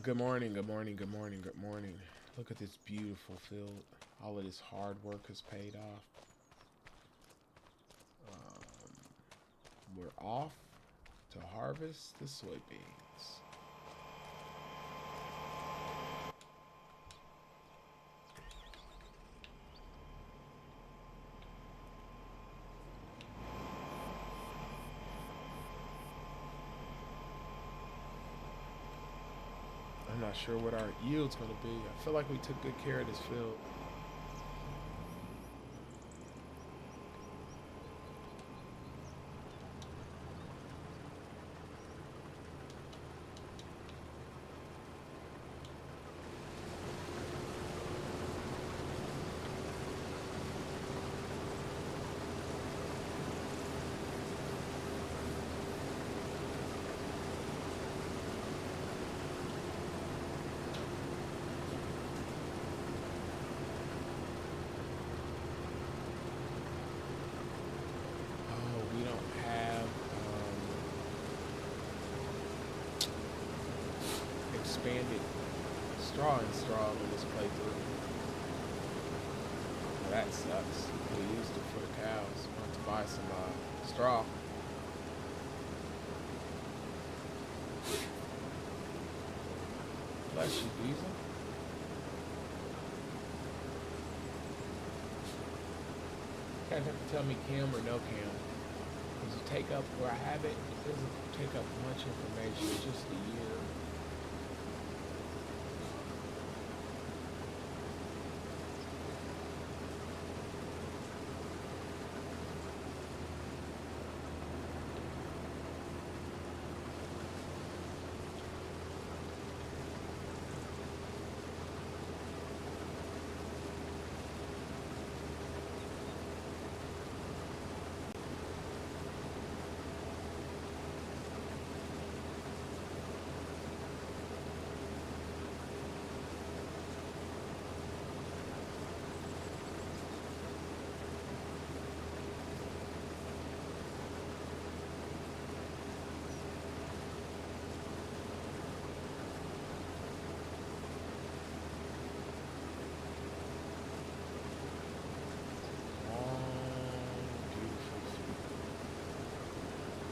Good morning, good morning, good morning, good morning. Look at this beautiful field. All of this hard work has paid off. We're off to harvest the soybeans. I'm not sure what our yield's going to be. I feel like we took good care of this field. Oh, we don't have expanded straw installed on this playthrough. Well, that sucks. We used it for the cows. We'll have to buy some straw. Bless you, Diesel. You guys have to tell me cam or no cam. Does it take up where I have it? It doesn't take up much information, it's just the year.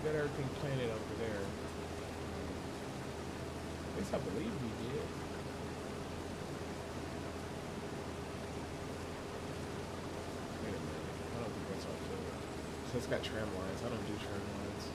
Got everything planted over there. At least I believe we did. Wait a minute. I don't think that's our field. So it's got tram lines. I don't do tram lines.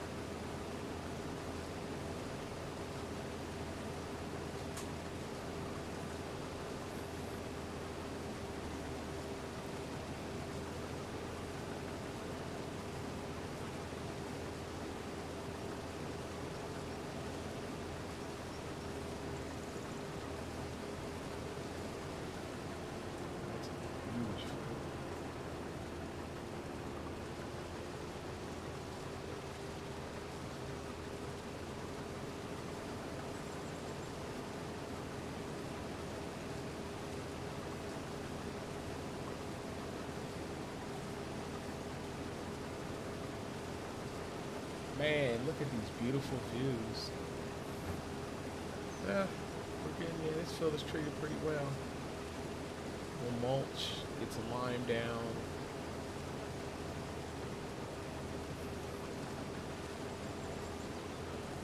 Man, look at these beautiful views. Yeah, we're getting, yeah, this field is treated pretty well. We'll mulch, get some lime down.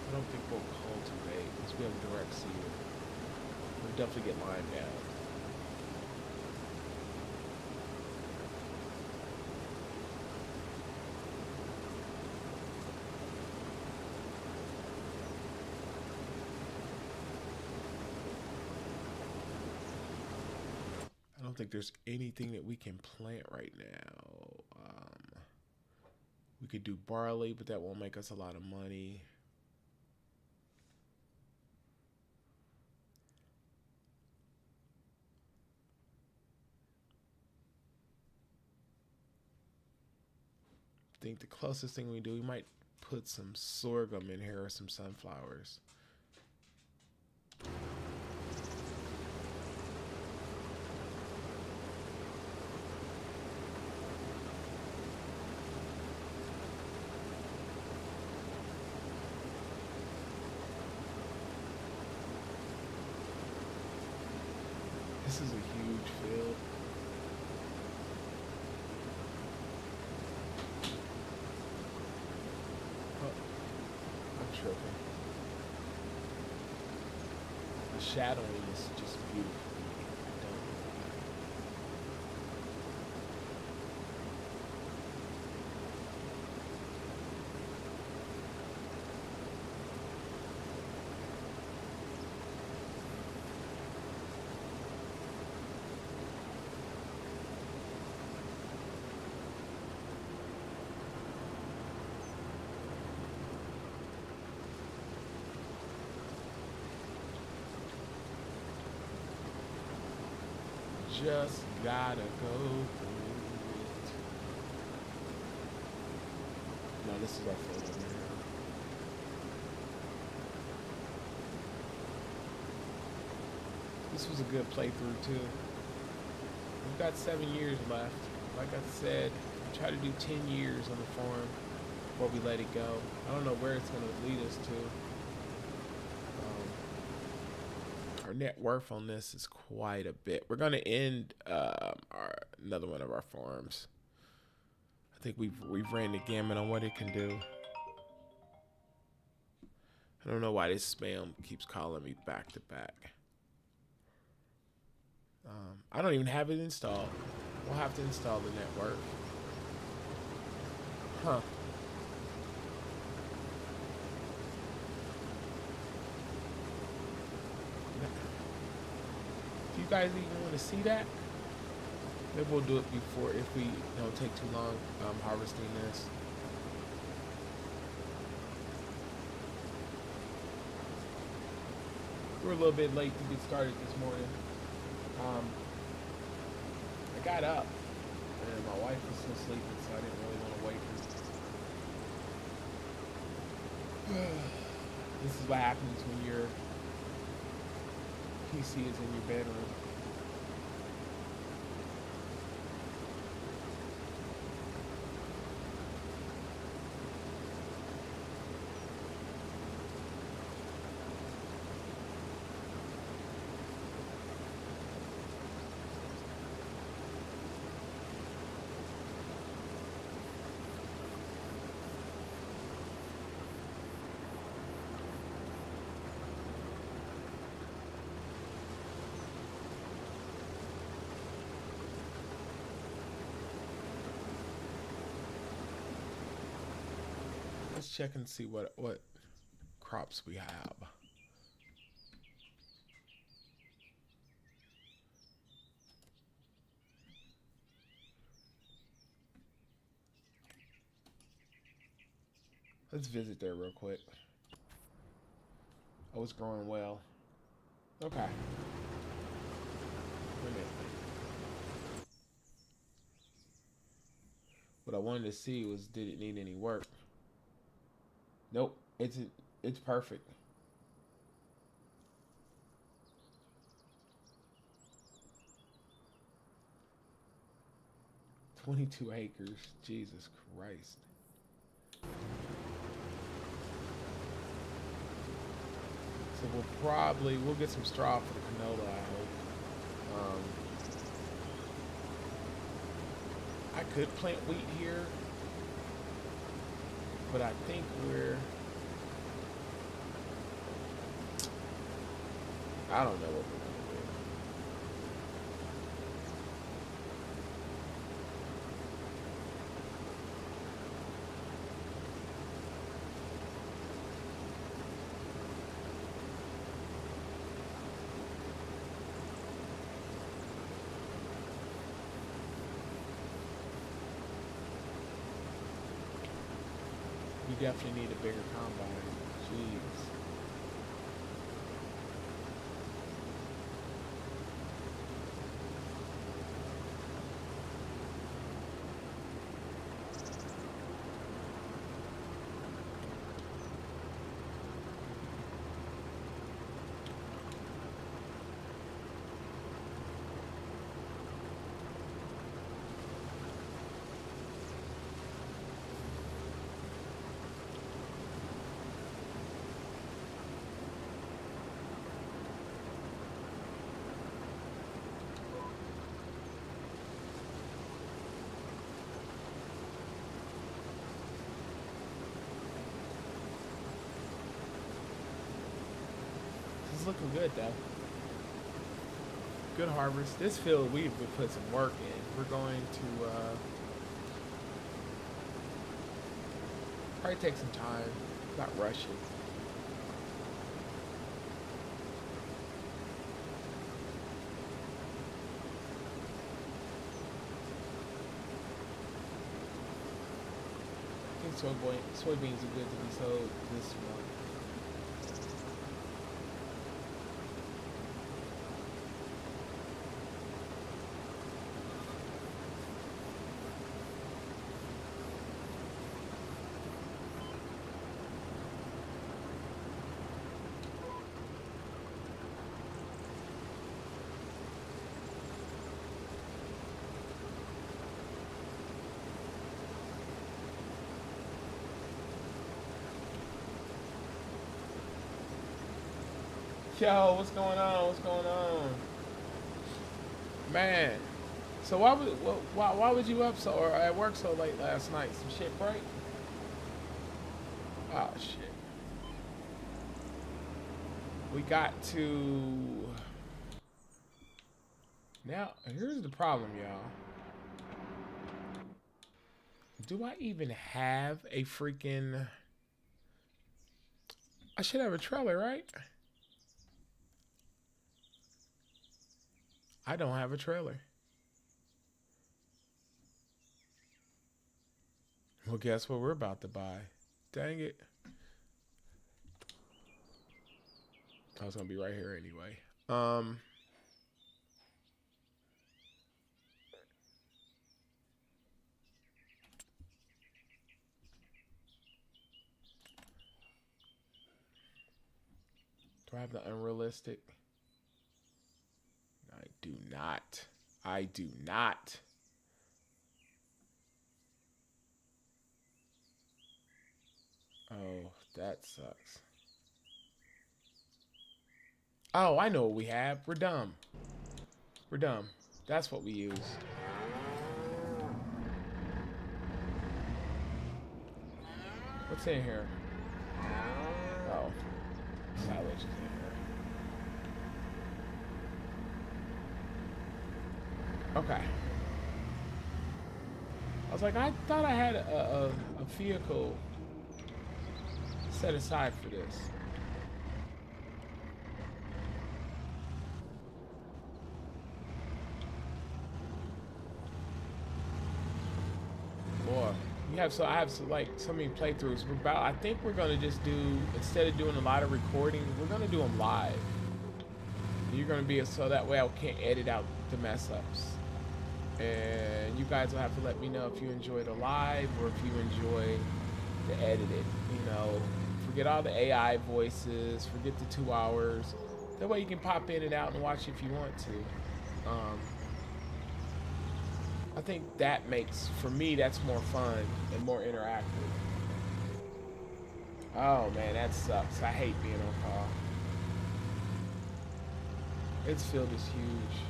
I don't think we'll cultivate because we have direct seed. We'll definitely get lime down. I don't think there's anything that we can plant right now. We could do barley, but that won't make us a lot of money. I think the closest thing we do, we might put some sorghum in here or some sunflowers. huge field. Oh, I'm tripping. The shadowing is just beautiful. I don't know why. Just gotta go through it. No, this is our field over here. This was a good playthrough too. We've got 7 years left. Like I said, we try to do 10 years on the farm before we let it go. I don't know where it's gonna lead us to. Our net worth on this is quite a bit. We're gonna end another one of our farms. I think we've ran the gamut on what it can do. I don't know why this spam keeps calling me back to back. I don't even have it installed. We'll have to install the network. Huh. Do you guys even want to see that? Maybe we'll do it before if we don't take too long harvesting this. We're a little bit late to get started this morning. I got up and my wife was still sleeping, so I didn't really want to wake her. This is what happens when your PC is in your bedroom. Let's check and see what crops we have. Let's visit there real quick. Oh, it's growing well. Okay. Wait a minute. What I wanted to see was, did it need any work? Nope. It's perfect. 22 acres. Jesus Christ. So we'll get some straw for the canola, I hope. I could plant wheat here, but I think I don't know what we're gonna do. We definitely need a bigger combine. Jeez. is looking good though. Good harvest. This field we've been put some work in. We're going to probably take some time, not rush it. I think soybeans are good to be sold this month. Yo, what's going on? What's going on, man? So why was you up so or at work so late last night? Some shit break? Oh shit. We got to now. Here's the problem, y'all. Do I even have a freaking? I should have a trailer, right? I don't have a trailer. Well, guess what we're about to buy? Dang it. I was gonna be right here anyway. Do I have the unrealistic? I do not. I do not. Oh, that sucks. Oh, I know what we have. We're dumb. We're dumb. That's what we use. What's in here? Oh, silage is in here. Okay. I was like, I thought I had a vehicle set aside for this. Boy, I have like so many playthroughs. I think we're gonna just do, instead of doing a lot of recording, we're gonna do them live. You're gonna be so that way I can't edit out the mess ups. And you guys will have to let me know if you enjoy the live or if you enjoy the edited. You know, forget all the AI voices, forget the 2 hours. That way you can pop in and out and watch if you want to. I think that makes, for me, that's more fun and more interactive. Oh man, that sucks. I hate being on call. This field is huge.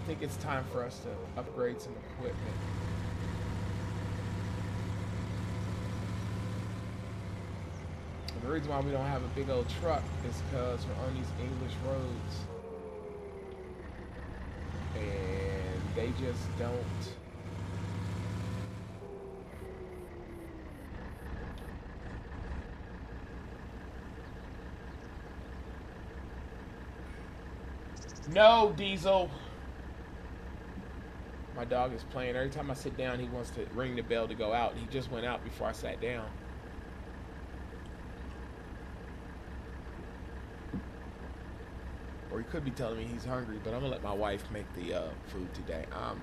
I think it's time for us to upgrade some equipment. And the reason why we don't have a big old truck is because we're on these English roads. And they just don't. No, Diesel. My dog is playing. Every time I sit down, he wants to ring the bell to go out. He just went out before I sat down. Or he could be telling me he's hungry, but I'm gonna let my wife make the food today. I'm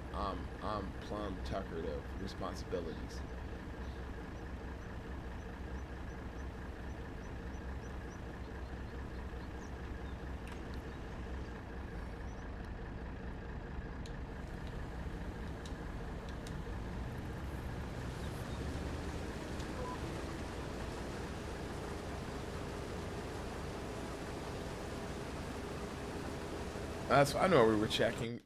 plumb tuckered of responsibilities. I know we were checking.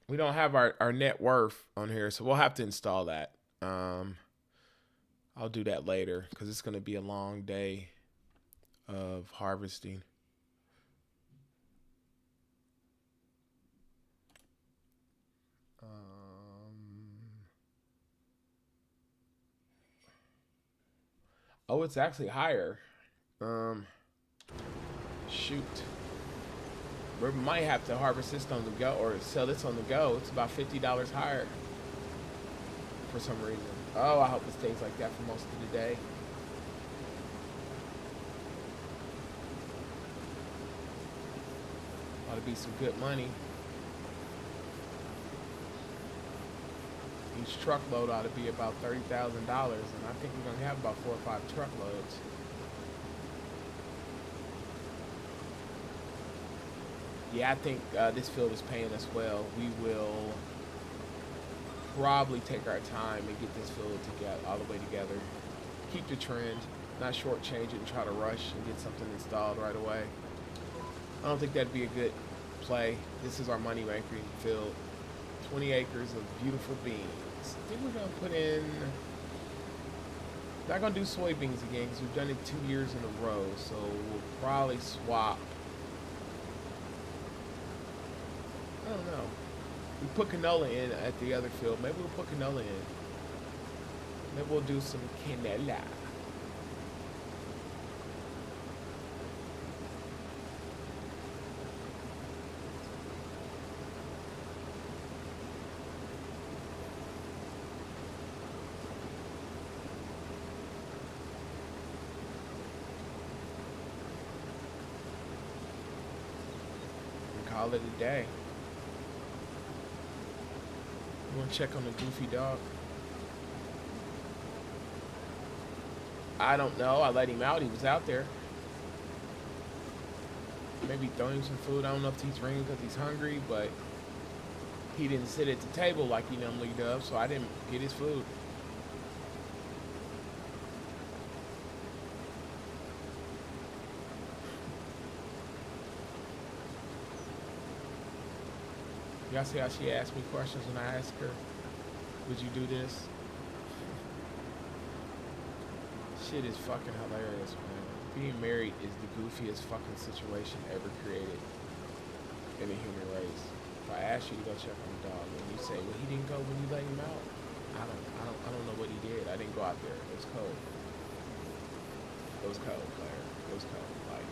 We don't have our net worth on here, so we'll have to install that. I'll do that later because it's going to be a long day of harvesting. Oh, it's actually higher. Um, Shoot. We might have to harvest this on the go or sell this on the go. It's about $50 higher for some reason. Oh, I hope it stays like that for most of the day. Ought to be some good money. Each truckload ought to be about $30,000, and I think we're gonna have about 4 or 5 truckloads. Yeah, I think this field is paying us well. We will probably take our time and get this field together, all the way together. Keep the trend, not shortchange it and try to rush and get something installed right away. I don't think that'd be a good play. This is our money making field. 20 acres of beautiful beans. I think we're gonna put in. Not gonna do soybeans again because we've done it 2 years in a row. So we'll probably swap. I don't know. We put canola in at the other field. Maybe we'll put canola in. Maybe we'll do some canola. Call it a day. You want to check on the goofy dog? I don't know. I let him out. He was out there. Maybe throw him some food. I don't know if he's ringing because he's hungry, but he didn't sit at the table like he normally does, so I didn't get his food. Y'all see how she asked me questions when I asked her, would you do this? Shit is fucking hilarious, man. Being married is the goofiest fucking situation ever created in the human race. If I ask you to go check on the dog and you say, well, he didn't go when you let him out, I don't know what he did. I didn't go out there. It was cold. It was cold, Claire. It was cold. Like,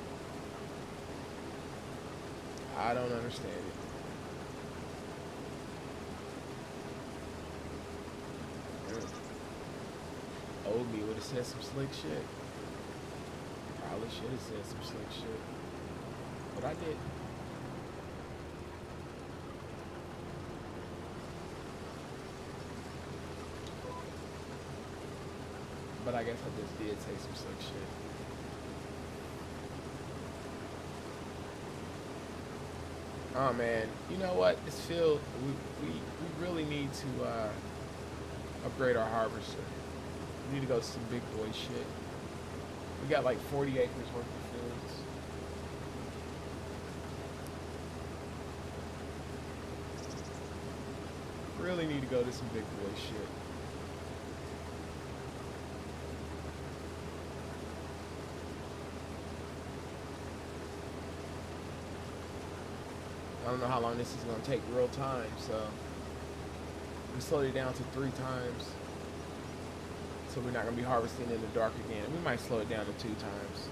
I don't understand it. Old me would have said some slick shit. Probably should have said some slick shit. But I did. But I guess I just did say some slick shit. Oh man, you know what? This field, we really need to upgrade our harvester. We need to go to some big boy shit. We got like 40 acres worth of fields. Really need to go to some big boy shit. I don't know how long this is going to take real time, so we slowed it down to 3 times. So we're not going to be harvesting in the dark again. We might slow it down to 2 times.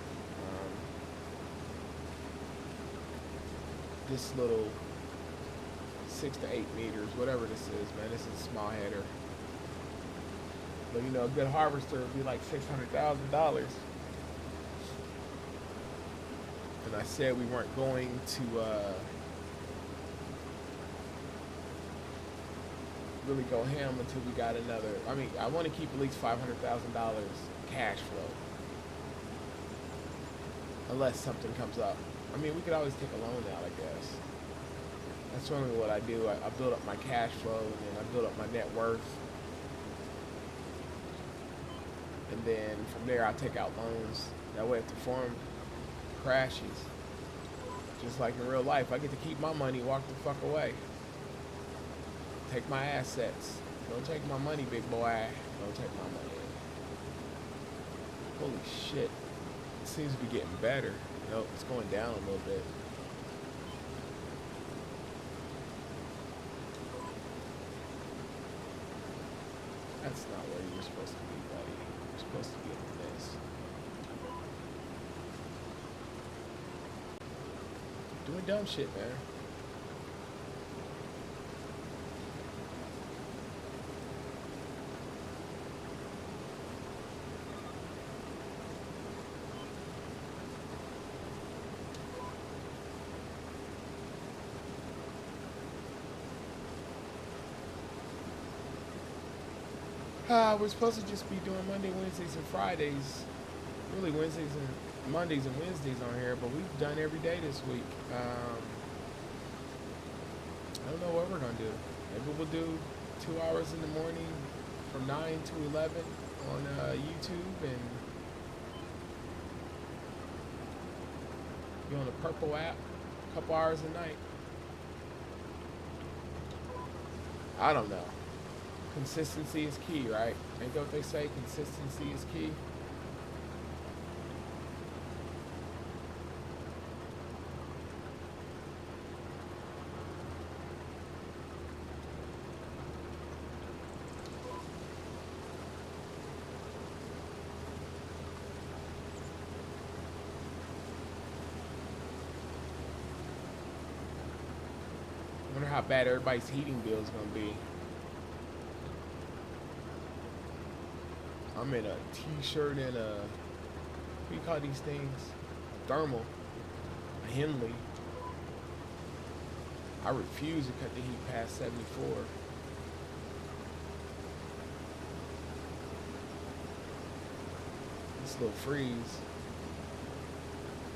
This little 6 to 8 meters, whatever this is, man, this is a small header. But you know, a good harvester would be like $600,000. And I said we weren't going to really go ham until we got another. I mean, I want to keep at least $500,000 cash flow, unless something comes up. I mean, we could always take a loan out, I guess. That's normally what I do. I build up my cash flow, and then I build up my net worth, and then from there I take out loans. That way, if the farm crashes, just like in real life, I get to keep my money, walk the fuck away. Take my assets. Don't take my money, big boy. Don't take my money. Holy shit. It seems to be getting better. Nope, it's going down a little bit. That's not where you're supposed to be, buddy. You're supposed to be in this. Doing dumb shit, man. We're supposed to just be doing Monday, Wednesdays, and Fridays. Really Wednesdays and Mondays and Wednesdays on here, but we've done every day this week. I don't know what we're gonna do. Maybe we'll do 2 hours in the morning from 9 to 11 on YouTube, and be on the Purple app a couple hours a night. I don't know. Consistency is key, right? Ain't that what they say? Consistency is key. I wonder how bad everybody's heating bill is gonna be. I'm in a t-shirt and a, what do you call these things? Thermal. A Henley. I refuse to cut the heat past 74. This little freeze.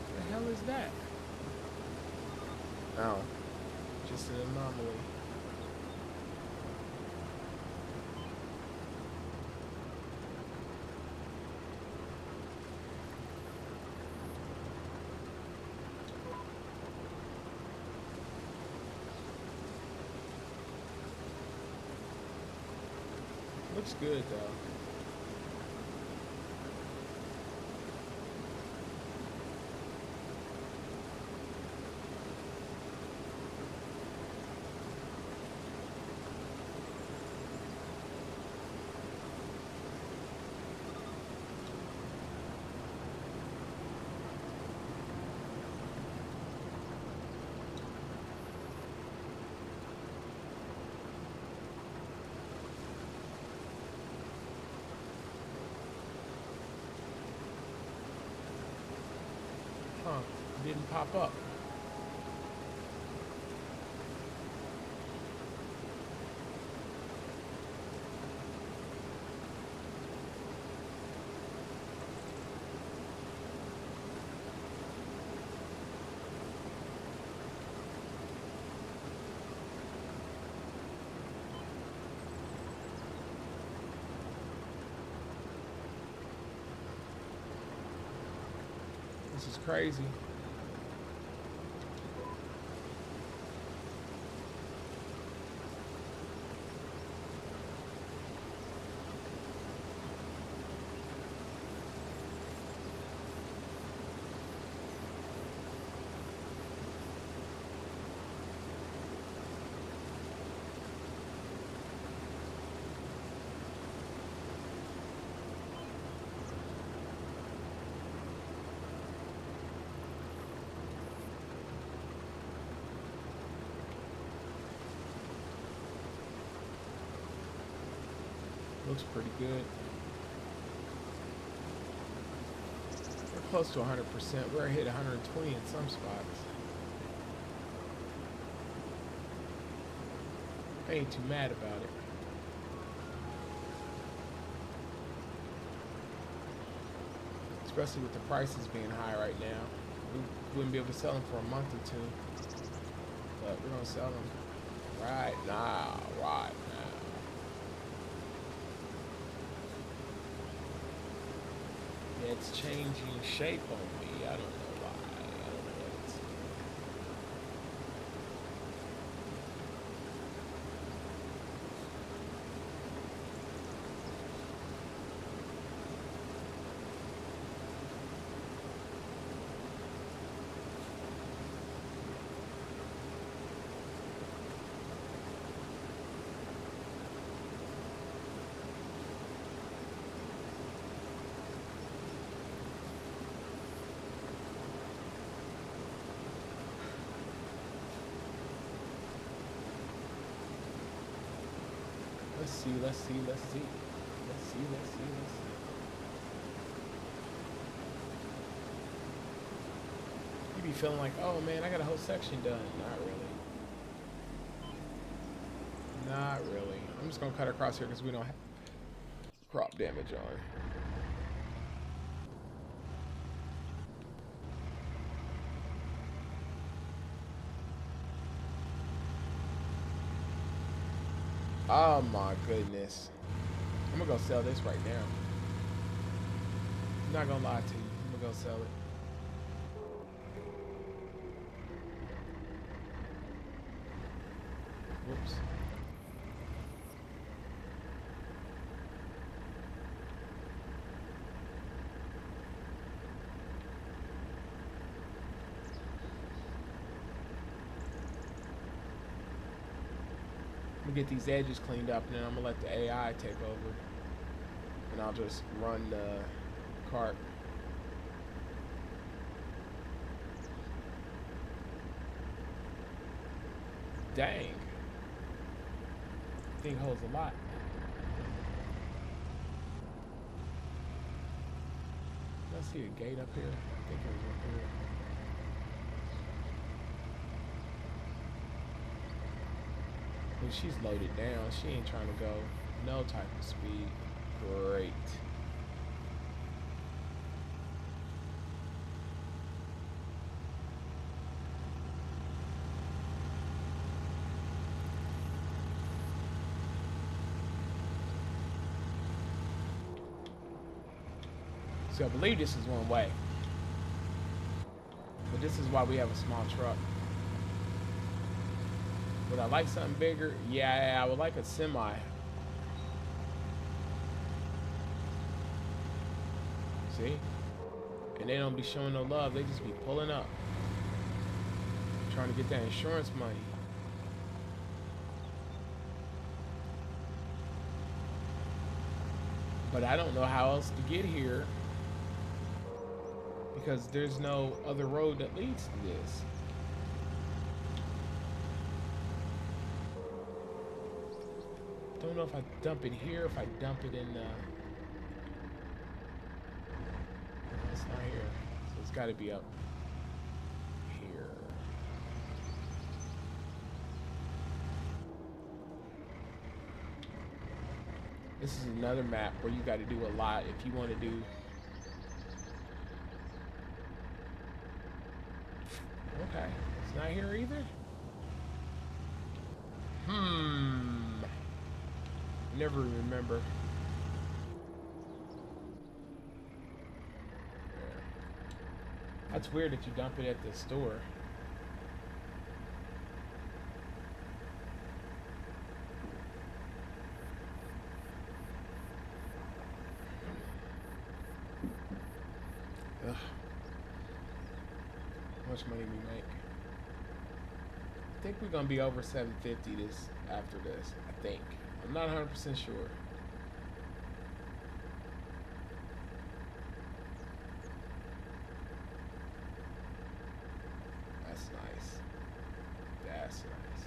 What the hell is that? Oh, just an anomaly. Looks good though. Huh, it didn't pop up. This is crazy. Looks pretty good. We're close to 100%. We're hit 120 in some spots. I ain't too mad about it. Especially with the prices being high right now. We wouldn't be able to sell them for a month or two. But we're gonna sell them right now, right now. Yeah, it's changing shape on me. I don't know why. I don't know what it's. see, let's see, let's see. Let's see, let's see, let's see. You be feeling like, oh man, I got a whole section done. Not really. Not really. I'm just gonna cut across here because we don't have crop damage on. Oh my goodness. I'm gonna go sell this right now. I'm not gonna lie to you. I'm gonna go sell it. Whoops. I'm gonna get these edges cleaned up and then I'm gonna let the AI take over. And I'll just run the cart. Dang. Thing holds a lot. I see a gate up here. I think it was up here. Well, she's loaded down. She ain't trying to go no type of speed. Great. So I believe this is one way. But this is why we have a small truck. Would I like something bigger? Yeah, I would like a semi. See? And they don't be showing no love. They just be pulling up. Trying to get that insurance money. But I don't know how else to get here. Because there's no other road that leads to this. Don't know if I dump it here, if I dump it in the... No, it's not here. So it's got to be up here. This is another map where you got to do a lot if you want to do... Okay, it's not here either? Never remember. That's weird that you dump it at the store. Ugh. How much money we make? I think we're gonna be over 750 this after this. I think. I'm not 100% sure. That's nice. That's nice.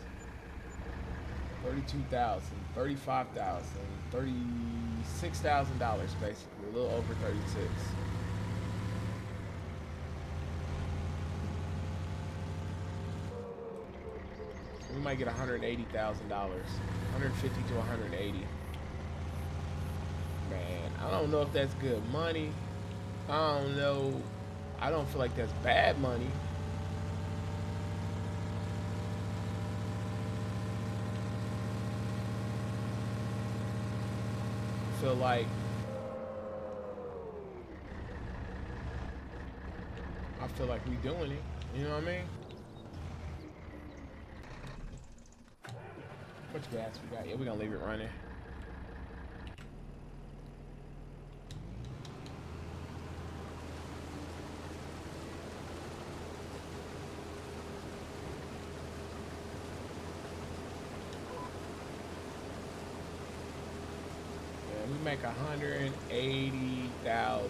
32,000, 35,000, $36,000 basically, a little over 36. We might get $180,000, 150 to 180. Man, I don't know if that's good money. I don't know. I don't feel like that's bad money. I feel like we doing it. You know what I mean? How much gas we got? Yeah, we're gonna leave it running. Yeah, we make 180,000.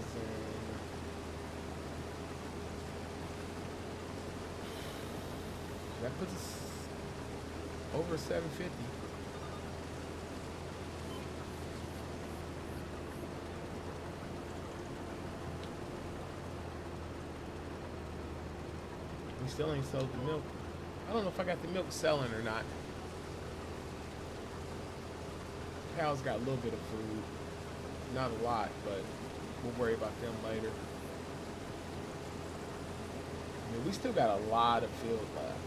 That puts us over 750. still ain't sold the milk. I don't know if I got the milk selling or not. Cows got a little bit of food. Not a lot, but we'll worry about them later. I mean, we still got a lot of field left.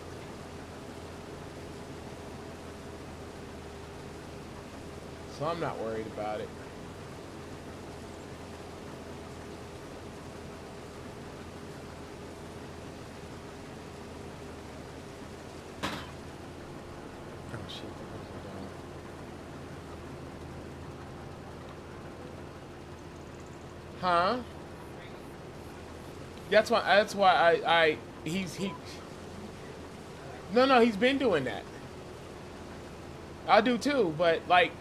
So I'm not worried about it. Oh shit, huh? That's why he no, he's been doing that. I do too, but like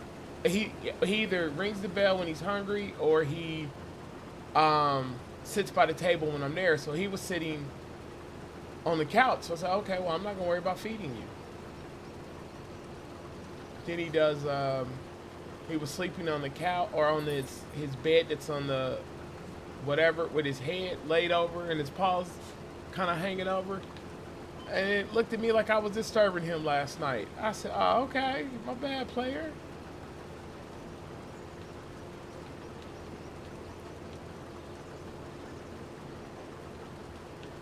he either rings the bell when he's hungry or he sits by the table when I'm there. So he was sitting on the couch. So I said, okay, well, I'm not gonna worry about feeding you. Then he does. He was sleeping on the couch or on his bed that's on the whatever with his head laid over and his paws kind of hanging over. And it looked at me like I was disturbing him last night. I said, oh, okay, my bad, player.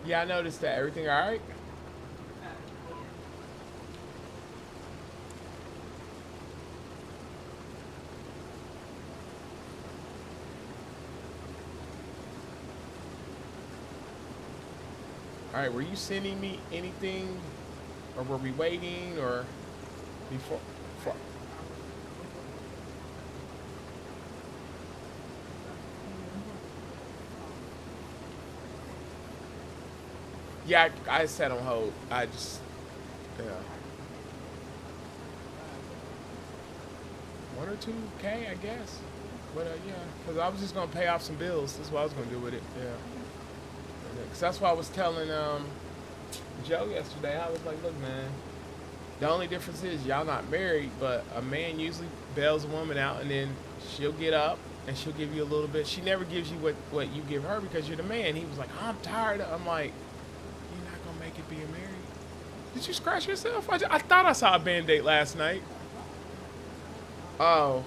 Yeah, I noticed that. Everything all right? All right, were you sending me anything, or were we waiting, or before? Yeah, I sat on hold. I just, yeah, 1 or 2K, I guess. But yeah, because I was just gonna pay off some bills. That's what I was gonna do with it. Yeah, because that's why I was telling Joe yesterday. I was like, look, man. The only difference is y'all not married, but a man usually bails a woman out, and then she'll get up and she'll give you a little bit. She never gives you what you give her because you're the man. He was like, I'm tired. I'm like, you're not gonna make it being married. Did you scratch yourself? I thought I saw a Band-Aid last night. Oh.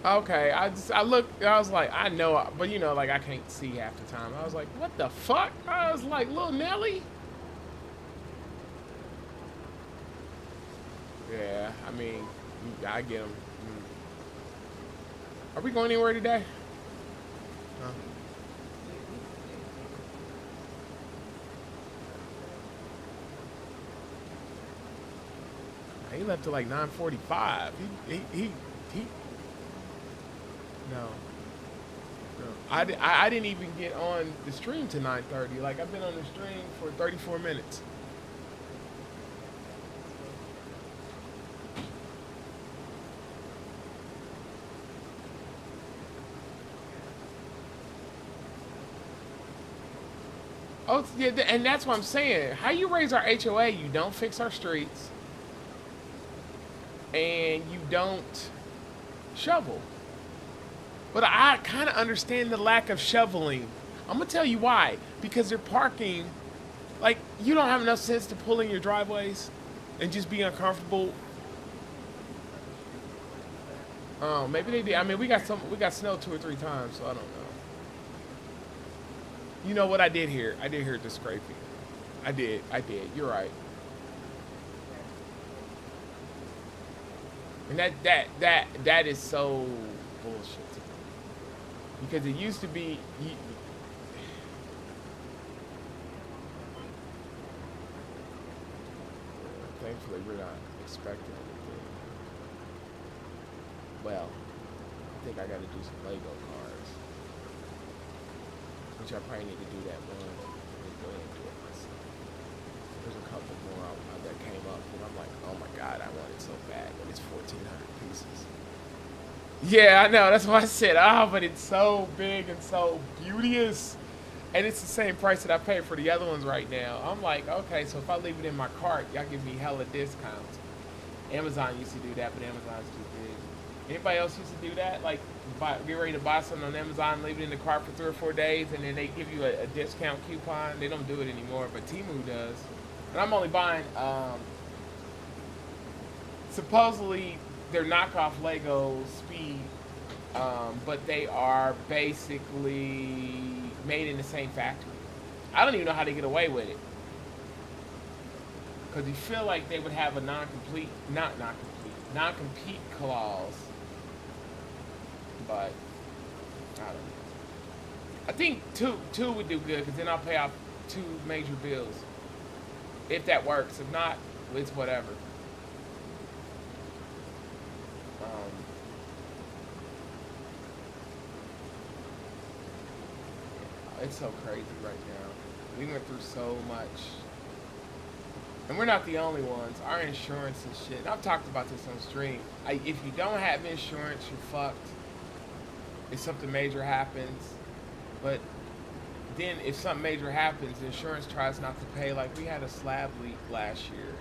Okay, I looked, I was like, I know, but you know, like I can't see half the time. I was like, what the fuck? I was like, little Nelly? Yeah, I mean, I get them. Are we going anywhere today? Huh? He left at like 9:45. He no. No. I didn't even get on the stream to 9:30. Like I've been on the stream for 34 minutes. Oh yeah, and that's what I'm saying. How you raise our HOA? You don't fix our streets, and you don't shovel. But I kind of understand the lack of shoveling. I'm gonna tell you why. Because they're parking. Like you don't have enough sense to pull in your driveways and just be uncomfortable. Oh, maybe they did. I mean, we got snow 2 or 3 times, so I don't know. You know what I did hear? I did hear the scraping. I did. You're right. And that is so bullshit to me. Because it used to be, thankfully we're not expecting anything. Well, I think I got to do some Lego cars, which I probably need to do that one. Let me go ahead and do it myself. There's a couple more that came up, and I'm like, oh my god, I want it so bad, but it's 1,400 pieces. Yeah, I know. That's why I said, oh, but it's so big and so beauteous. And it's the same price that I pay for the other ones right now. I'm like, okay, so if I leave it in my cart, y'all give me hella discounts. Amazon used to do that, but Amazon's too big. Anybody else used to do that? Like, get ready to buy something on Amazon, leave it in the cart for 3 or 4 days, and then they give you a discount coupon. They don't do it anymore, but Temu does. And I'm only buying, supposedly they're knockoff Lego Speed, but they are basically made in the same factory. I don't even know how they get away with it. Because you feel like they would have a non-compete clause. But I don't know. I think two would do good because then I'll pay off 2 major bills. If that works. If not, it's whatever. It's so crazy right now. We went through so much. And we're not the only ones. Our insurance and shit. I've talked about this on stream. If you don't have insurance, you're fucked. If something major happens. But then if something major happens, the insurance tries not to pay. Like we had a slab leak last year.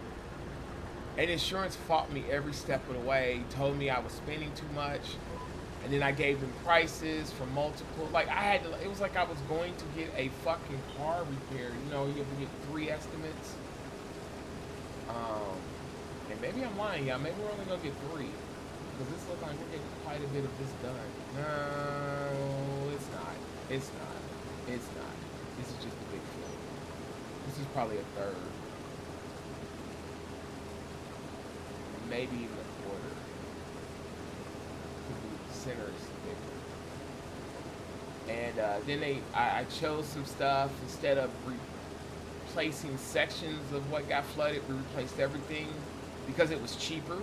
And insurance fought me every step of the way. Told me I was spending too much. And then I gave them prices for multiple. Like I had to, it was like I was going to get a fucking car repaired. You know, you have to get 3 estimates. And maybe I'm lying, y'all. Maybe we're only gonna get 3. Because this looks like we're getting quite a bit of this done. No, it's not. It's not. It's not. This is just a big field. This is probably a third. Maybe even a quarter. The center is bigger. And then I chose some stuff instead of replacing sections of what got flooded. We replaced everything because it was cheaper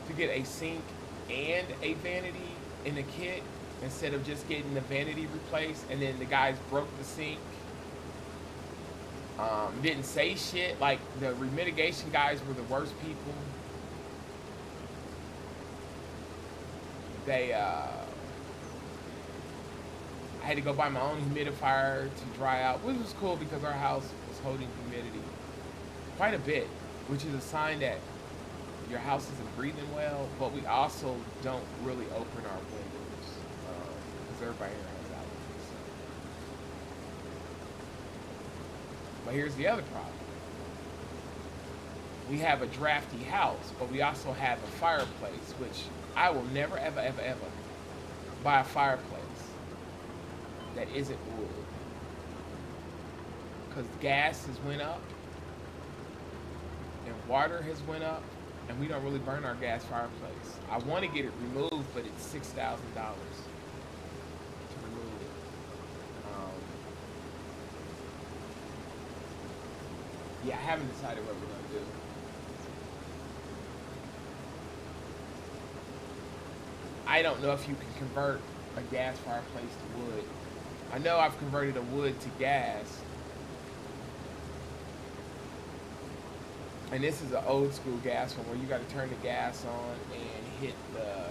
to get a sink and a vanity in a kit instead of just getting the vanity replaced. And then the guys broke the sink. Didn't say shit. Like the remediation guys were the worst people. They I had to go buy my own humidifier to dry out, which was cool because our house was holding humidity quite a bit, which is a sign that your house isn't breathing well. But we also don't really open our windows because everybody here has allergies. So. But here's the other problem. We have a drafty house, but we also have a fireplace, which I will never, ever, ever, ever buy a fireplace that isn't wood. Because gas has went up, and water has went up, and we don't really burn our gas fireplace. I want to get it removed, but it's $6,000 to remove it. Yeah, I haven't decided what we're going to do. I don't know if you can convert a gas fireplace to wood. I know I've converted a wood to gas. And this is an old school gas one where you got to turn the gas on and hit the...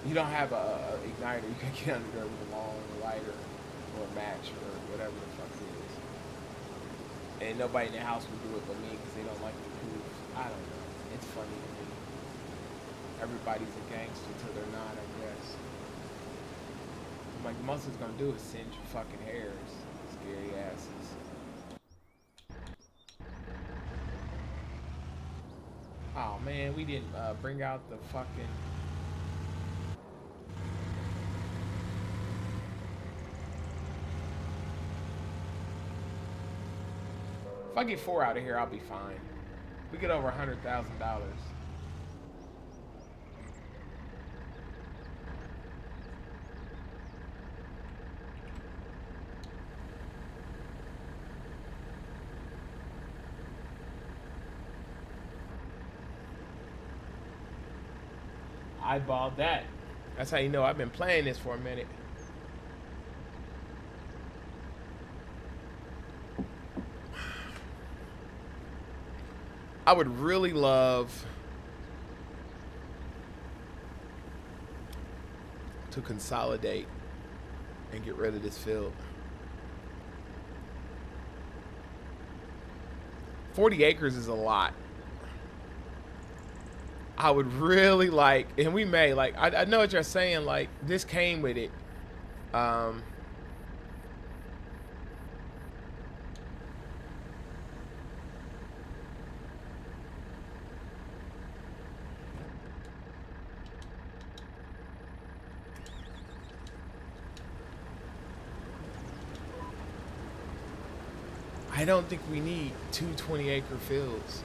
you don't have a igniter. You can get under there with a long lighter or a match or whatever the fuck it is. And nobody in the house will do it but me because they don't like the proof. I don't know. It's funny to me. Everybody's a gangster till they're not, I guess. Like, the most it's gonna do is singe your fucking hairs. Scary asses. Oh man, we didn't bring out the fucking... If I get 4 out of here, I'll be fine. We get over $100,000. Eyeballed that. That's how you know I've been playing this for a minute. I would really love to consolidate and get rid of this field. 40 acres is a lot. I would really like, and we may like. I know what you're saying. Like this came with it. Um, I don't think we need two 20-acre fields.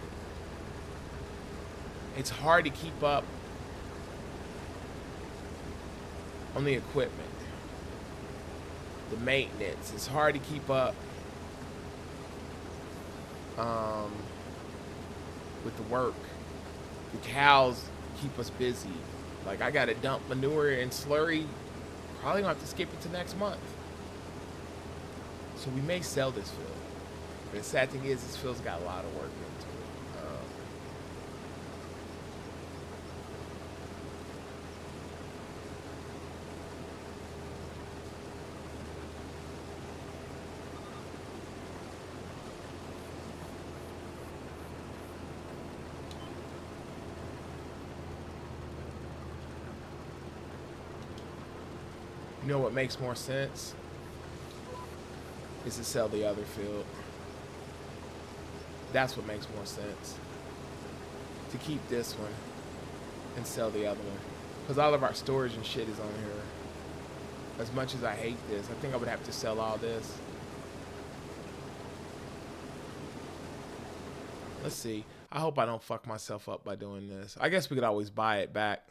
It's hard to keep up on the equipment, the maintenance. It's hard to keep up um, with the work. The cows keep us busy. Like I gotta dump manure and slurry. Probably gonna have to skip it to next month. So we may sell this field. But the sad thing is, this field's got a lot of work into it. You know what makes more sense? Is to sell the other field. That's what makes more sense. To keep this one and sell the other one. Because all of our storage and shit is on here. As much as I hate this, I think I would have to sell all this. Let's see. I hope I don't fuck myself up by doing this. I guess we could always buy it back.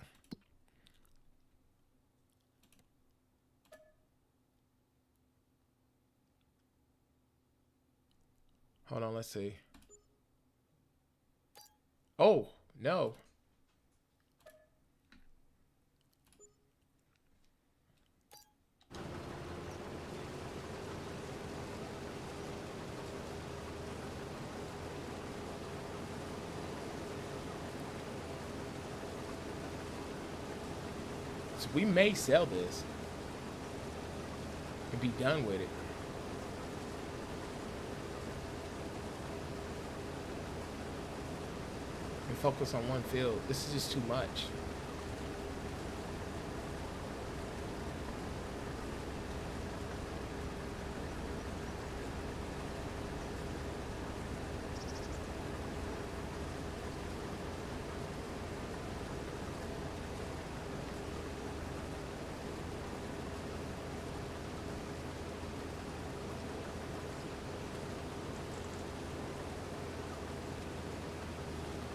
Hold on, let's see. Oh, no. So we may sell this and be done with it. And focus on one field. This is just too much.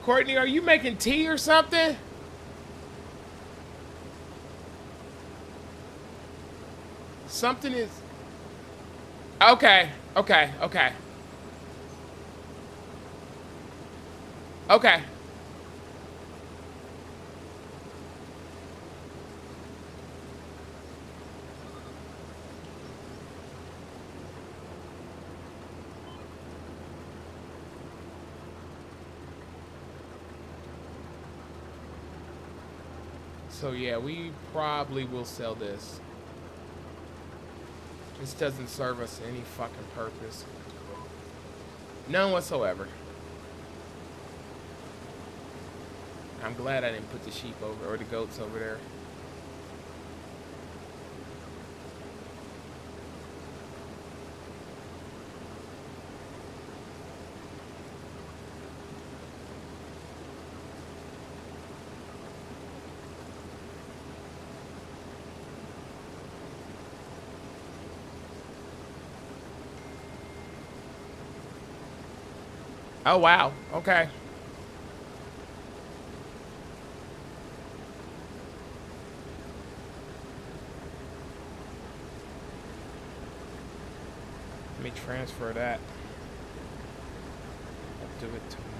Courtney, are you making tea or something? Something is... Okay, okay, okay. Okay. So yeah, we probably will sell this. This doesn't serve us any fucking purpose. None whatsoever. I'm glad I didn't put the sheep over, or the goats over there. Oh, wow. Okay. Let me transfer that. I'll do it tomorrow.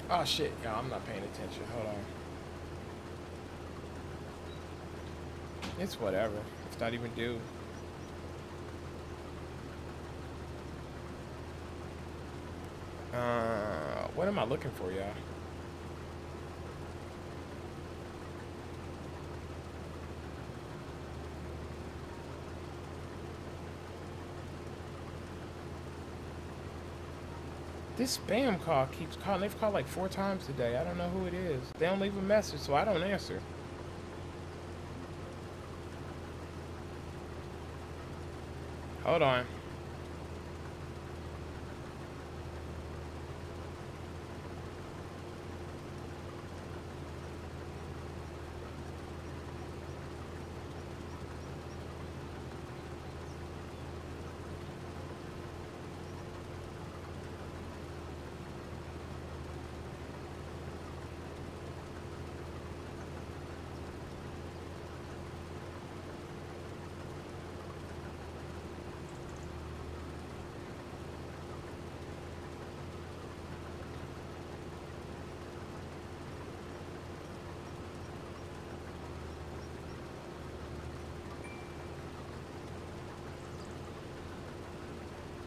Oh shit, y'all, I'm not paying attention. Hold on. It's whatever. It's not even due. What am I looking for, y'all? This spam call keeps calling. They've called like 4 times today. I don't know who it is. They don't leave a message, so I don't answer. Hold on.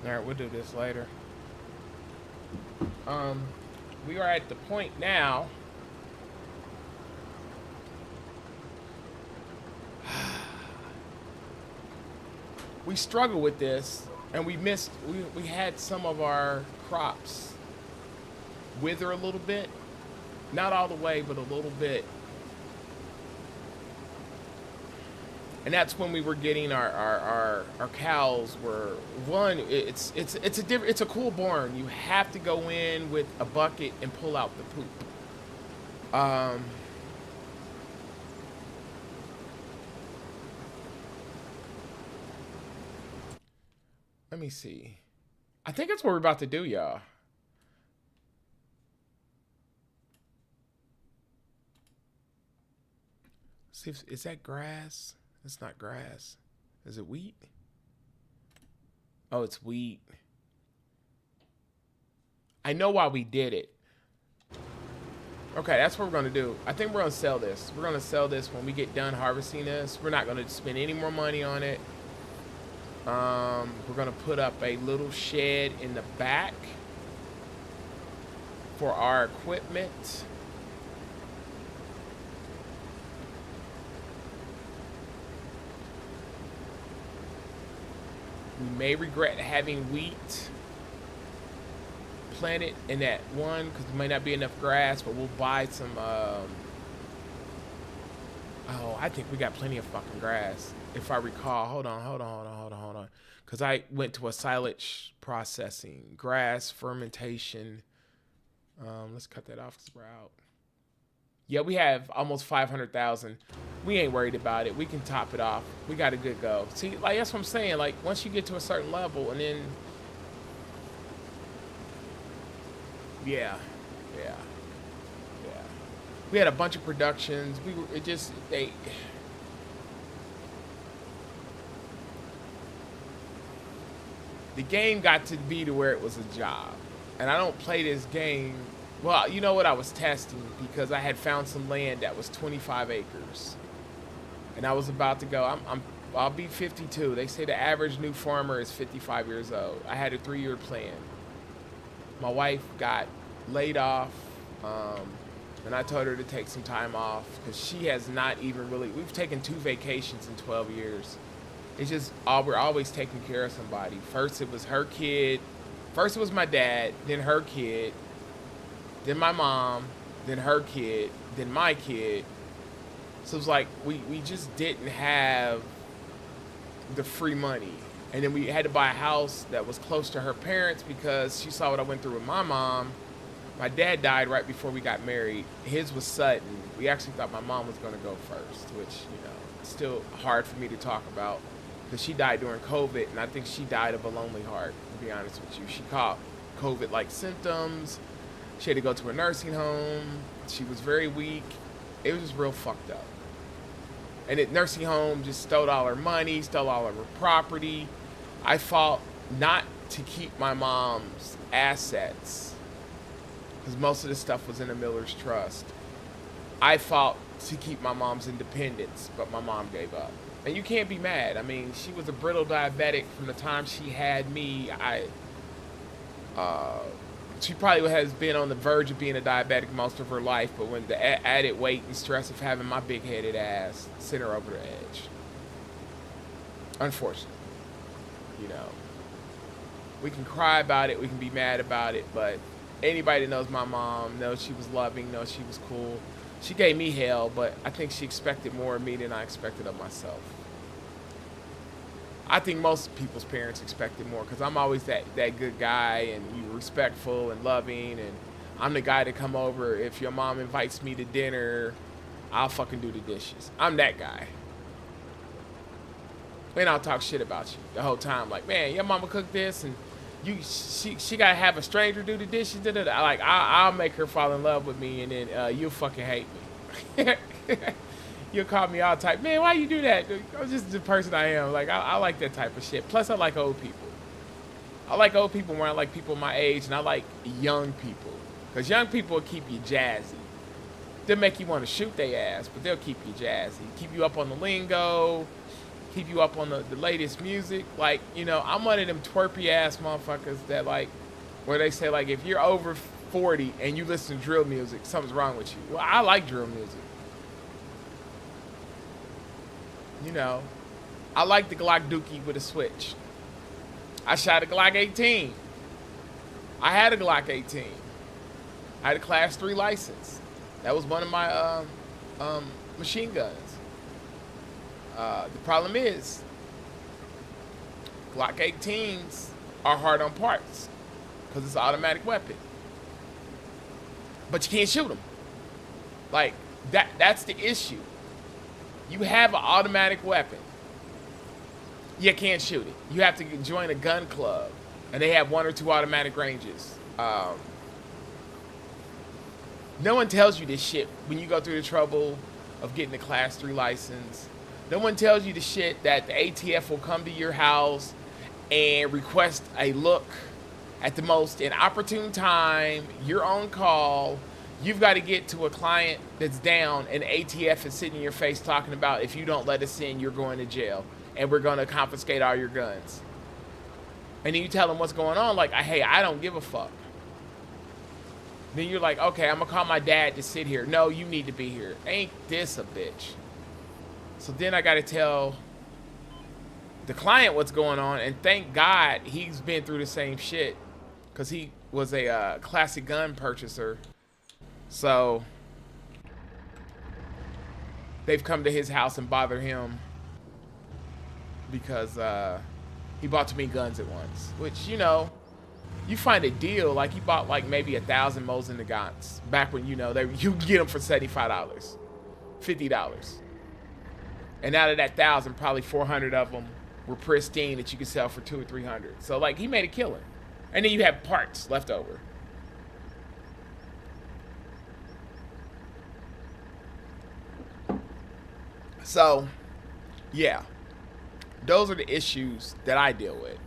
All right, we'll do this later. We are at the point now. We struggle with this, and we missed. We had some of our crops wither a little bit, not all the way, but a little bit. And that's when we were getting our cows were one. It's a cool barn. You have to go in with a bucket and pull out the poop. Let me see. I think that's what we're about to do, y'all. See if, is that grass? It's not grass. Is it wheat? Oh, it's wheat. I know why we did it. Okay, that's what we're going to do. I think we're going to sell this. We're going to sell this when we get done harvesting this. We're not going to spend any more money on it. We're going to put up a little shed in the back for our equipment. We may regret having wheat planted in that one because there may not be enough grass, but we'll buy some. Oh, I think we got plenty of fucking grass. If I recall, hold on. Because I went to a silage processing, grass fermentation. Let's cut that off because we're out. Yeah, we have almost 500,000. We ain't worried about it. We can top it off. We got a good go. See, like that's what I'm saying. Like once you get to a certain level, and then, yeah. We had a bunch of productions. The game got to be to where it was a job, and I don't play this game. Well, you know what? I was testing because I had found some land that was 25 acres. And I was about to go. I'll be 52. They say the average new farmer is 55 years old. I had a 3-year plan. My wife got laid off, and I told her to take some time off because she has not even really. We've taken 2 vacations in 12 years. It's just we're always taking care of somebody. First it was her kid. First it was my dad. Then her kid. Then my mom. Then her kid. Then my kid. So it was like we just didn't have the free money. And then we had to buy a house that was close to her parents because she saw what I went through with my mom. My dad died right before we got married. His was sudden. We actually thought my mom was going to go first, which, you know, it's still hard for me to talk about because she died during COVID, and I think she died of a lonely heart, to be honest with you. She caught COVID-like symptoms. She had to go to a nursing home. She was very weak. It was just real fucked up. And the nursing home just stole all her money, stole all of her property. I fought not to keep my mom's assets. because most of the stuff was in a Miller's Trust. I fought to keep my mom's independence, but my mom gave up. And you can't be mad. I mean, she was a brittle diabetic from the time she had me. She probably has been on the verge of being a diabetic most of her life, but when the added weight and stress of having my big-headed ass sent her over the edge. Unfortunately, you know. We can cry about it, we can be mad about it, but anybody that knows my mom knows she was loving, knows she was cool. She gave me hell, but I think she expected more of me than I expected of myself. I think most people's parents expected more because I'm always that good guy and you respectful and loving, and I'm the guy to come over. If your mom invites me to dinner, I'll fucking do the dishes. I'm that guy. And I'll talk shit about you the whole time. Like, man, your mama cooked this and she gotta have a stranger do the dishes. Like, I'll make her fall in love with me, and then you'll fucking hate me. You'll call me all type, man, why you do that? I'm just the person I am. Like, I like that type of shit. Plus, I like old people. I like old people more. I like people my age, and I like young people. Because young people will keep you jazzy. They'll make you want to shoot their ass, but they'll keep you jazzy. Keep you up on the lingo. Keep you up on the latest music. Like, you know, I'm one of them twerpy ass motherfuckers that, like, where they say, like, if you're over 40 and you listen to drill music, something's wrong with you. Well, I like drill music. You know, I like the Glock Dookie with a switch. I shot a Glock 18. I had a Glock 18. I had a Class 3 license. That was one of my machine guns. The problem is, Glock 18s are hard on parts because it's an automatic weapon. But you can't shoot them. Like, that's the issue. You have an automatic weapon. You can't shoot it. You have to join a gun club. And they have 1 or 2 automatic ranges. No one tells you this shit when you go through the trouble of getting a Class 3 license. No one tells you the shit that the ATF will come to your house and request a look at the most inopportune time. You're on call. You've got to get to a client that's down, and ATF is sitting in your face talking about, if you don't let us in, you're going to jail, and we're going to confiscate all your guns. And then you tell them what's going on, like, hey, I don't give a fuck. Then you're like, okay, I'm going to call my dad to sit here. No, you need to be here. Ain't this a bitch? So then I got to tell the client what's going on, and thank God he's been through the same shit because he was a classic gun purchaser. So they've come to his house and bother him because he bought too many guns at once. Which, you know, you find a deal. Like, he bought like maybe 1,000 Mosin Nagants back when, you know, you get them for $75, $50. And out of that 1,000, probably 400 of them were pristine that you could sell for $200 or $300. So, like, he made a killing. And then you have parts left over. So, yeah, those are the issues that I deal with.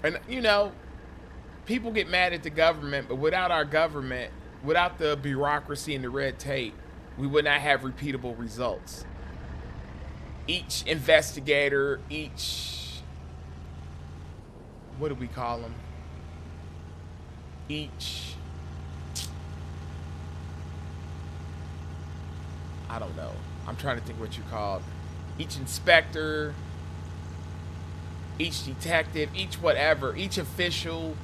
And, you know, people get mad at the government, but without our government, without the bureaucracy and the red tape, we would not have repeatable results. Each investigator, what do we call them? I don't know. I'm trying to think what you called. Each inspector, each detective, each whatever, each official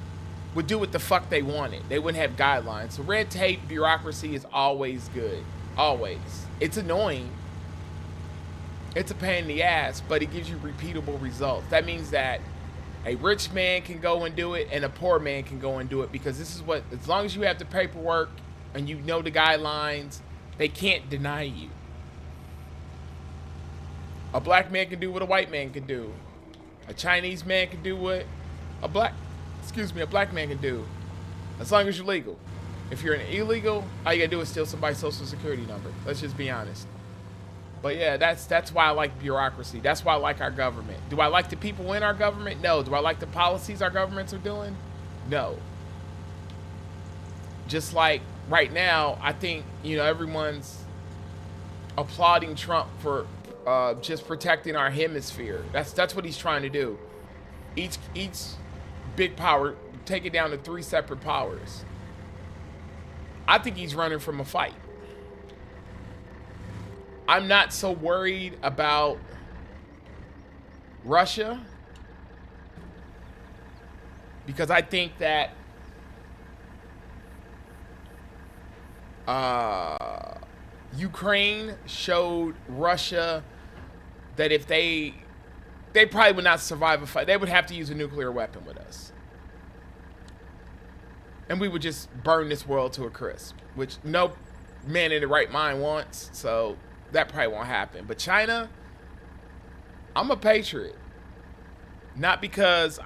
would do what the fuck they wanted. They wouldn't have guidelines. So red tape, bureaucracy is always good. Always. It's annoying. It's a pain in the ass, but it gives you repeatable results. That means that a rich man can go and do it and a poor man can go and do it, because this is what, as long as you have the paperwork and you know the guidelines, they can't deny you. A black man can do what a white man can do. A Chinese man can do what a black man can do. As long as you're legal. If you're an illegal, all you gotta do is steal somebody's social security number. Let's just be honest. But yeah, that's why I like bureaucracy. That's why I like our government. Do I like the people in our government? No. Do I like the policies our governments are doing? No. Just like right now, I think, you know, everyone's applauding Trump for just protecting our hemisphere. That's what he's trying to do. Each big power, take it down to 3 separate powers. I think he's running from a fight. I'm not so worried about Russia because I think that Ukraine showed Russia that if they probably would not survive a fight. They would have to use a nuclear weapon with us. And we would just burn this world to a crisp, which no man in the right mind wants, so that probably won't happen. But China, I'm a patriot. Not because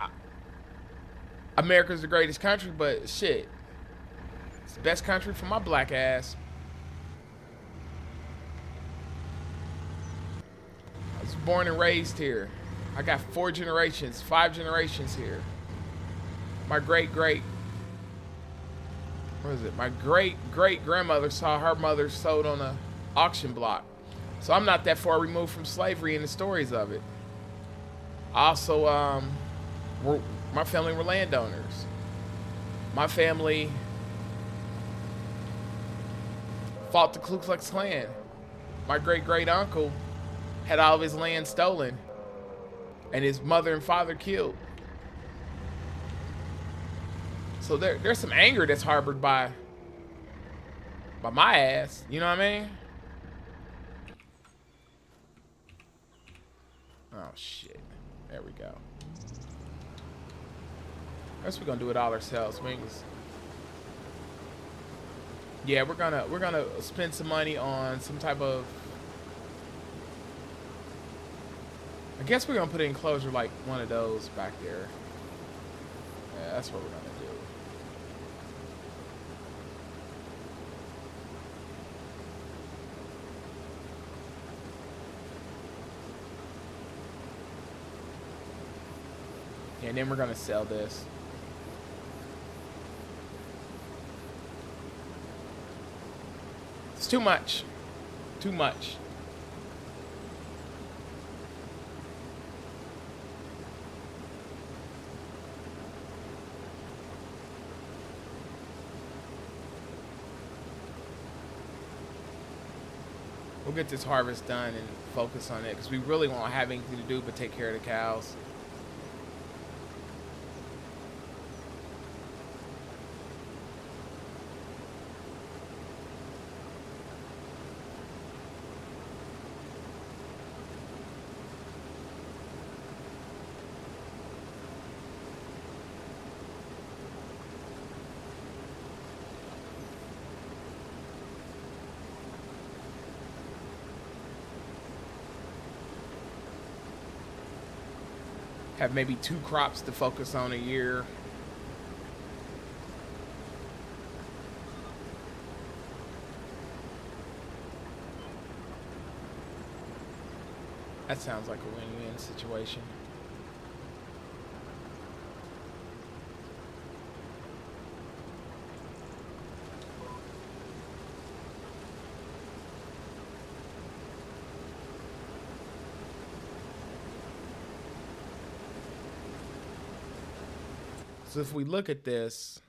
America's the greatest country, but shit, it's the best country for my black ass. I was born and raised here. I got 4 generations, 5 generations here. My great what is it? My great grandmother saw her mother sold on a auction block. So I'm not that far removed from slavery and the stories of it. Also, my family were landowners. My family fought the Ku Klux Klan. My great uncle had all of his land stolen and his mother and father killed. So there's some anger that's harbored by my ass. You know what I mean? Oh shit. There we go. I guess we're gonna do it all ourselves. Yeah, we're gonna spend some money on some type of. I guess we're gonna put an enclosure like one of those back there. Yeah, that's what we're gonna do. And then we're gonna sell this. It's too much. Too much. We'll get this harvest done and focus on it because we really won't have anything to do but take care of the cows. Have maybe 2 crops to focus on a year. That sounds like a win-win situation. So if we look at this,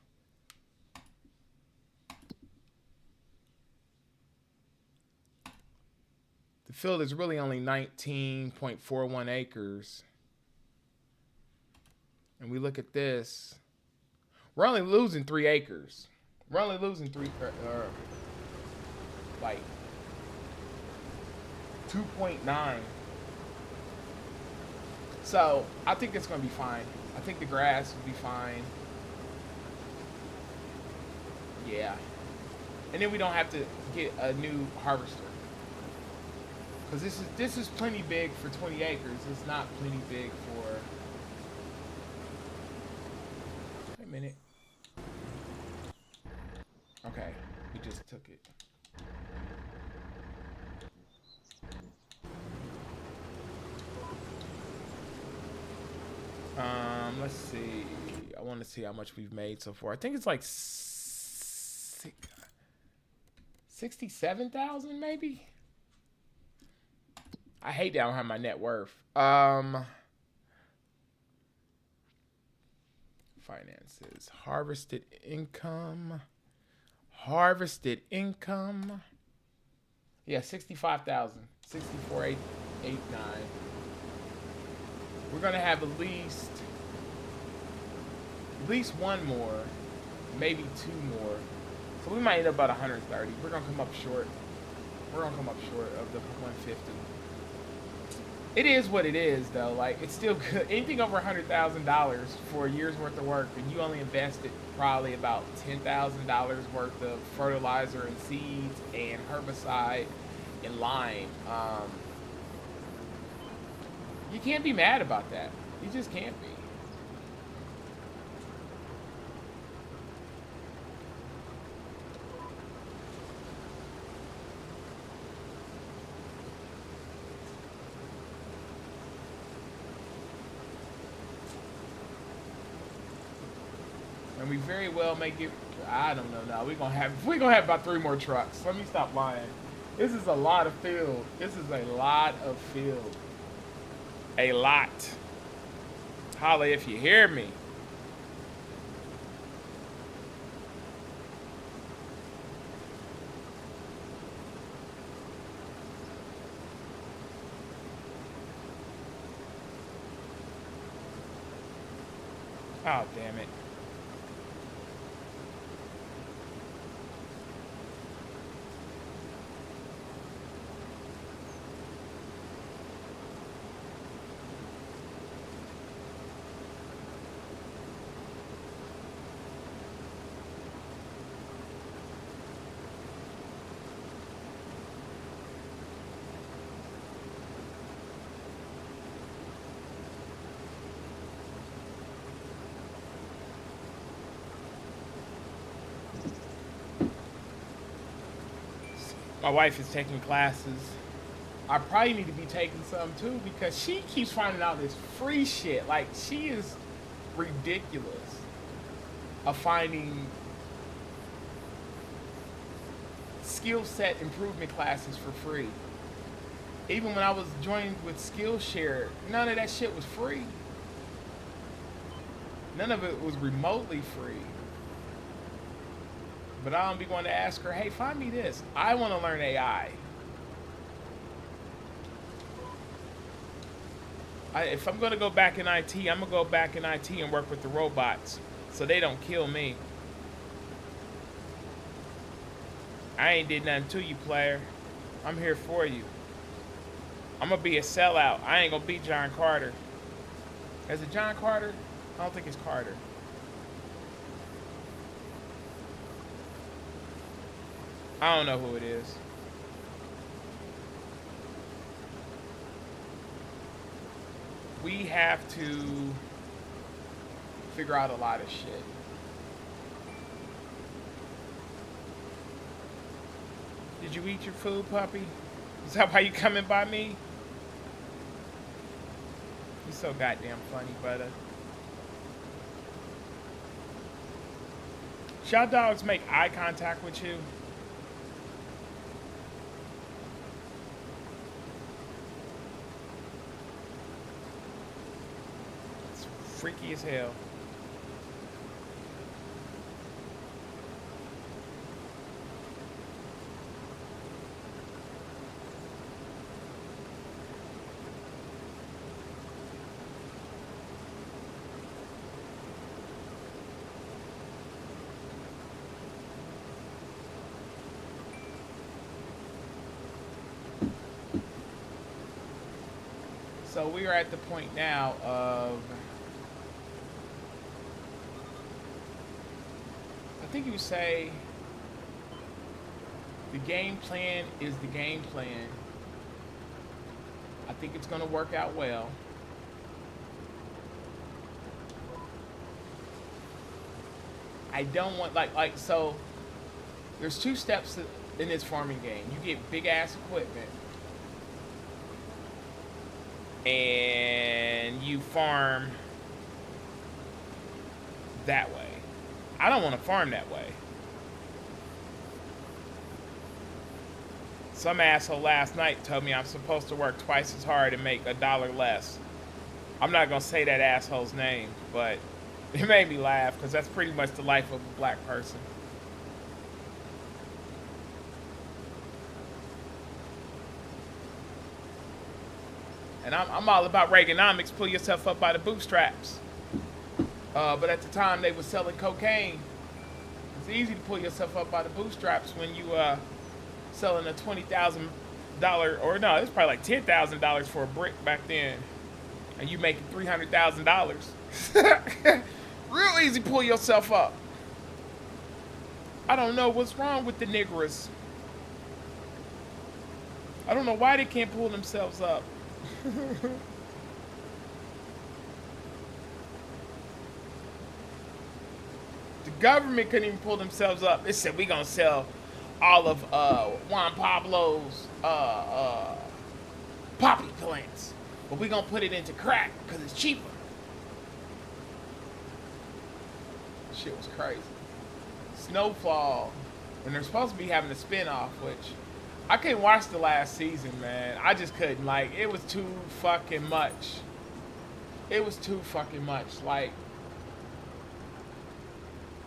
the field is really only 19.41 acres. And we look at this, we're only losing 3 acres. We're only losing like 2.9. So I think it's gonna be fine. I think the grass will be fine. Yeah. And then we don't have to get a new harvester. Because this is plenty big for 20 acres. It's not plenty big for... Wait a minute. Okay, we just took it. Let's see. I want to see how much we've made so far. I think it's like 67,000 maybe. I hate that I don't have my net worth. Finances, harvested income. Yeah, 65,000. 64,889. We're gonna have at least one more, maybe two more. So we might end up about 130. We're gonna come up short. We're gonna come up short of the 150. It is what it is, though. Like, it's still good. Anything over $100,000 for a year's worth of work, and you only invested probably about $10,000 worth of fertilizer and seeds and herbicide and lime. You can't be mad about that. You just can't be. And we very well may get. I don't know now. We're gonna have about 3 more trucks. Let me stop lying. This is a lot of field. This is a lot of field. A lot. Holla if you hear me. Oh, damn it. My wife is taking classes. I probably need to be taking some too because she keeps finding out this free shit. Like, she is ridiculous of finding skill set improvement classes for free. Even when I was joined with Skillshare, none of that shit was free. None of it was remotely free. But I don't be going to ask her, hey, find me this. I want to learn AI. If I'm going to go back in IT, I'm going to go back in IT and work with the robots so they don't kill me. I ain't did nothing to you, player. I'm here for you. I'm going to be a sellout. I ain't going to be John Carter. Is it John Carter? I don't think it's Carter. I don't know who it is. We have to figure out a lot of shit. Did you eat your food, puppy? Is that why you coming by me? You're so goddamn funny, brother. Shall dogs make eye contact with you? Freaky as hell. So we are at the point now of, I think you say the game plan is the game plan. I think it's going to work out well. I don't want, so there's 2 steps in this farming game. You get big ass equipment and you farm that way. I don't want to farm that way. Some asshole last night told me I'm supposed to work twice as hard and make $1 less. I'm not gonna say that asshole's name, but it made me laugh because that's pretty much the life of a black person. And I'm all about Reaganomics, pull yourself up by the bootstraps. But at the time they were selling cocaine. It's easy to pull yourself up by the bootstraps when you selling a $20,000, or no, it's probably like $10,000 for a brick back then, and you making $300,000. Real easy to pull yourself up. I don't know what's wrong with the niggers. I don't know why they can't pull themselves up. The government couldn't even pull themselves up. They said we gonna sell all of Juan Pablo's poppy plants, but we gonna put it into crack because it's cheaper. Shit was crazy. Snowfall, and they're supposed to be having a spin-off, which I couldn't watch the last season, man. I just couldn't. Like, it was too fucking much. It was too fucking much. Like,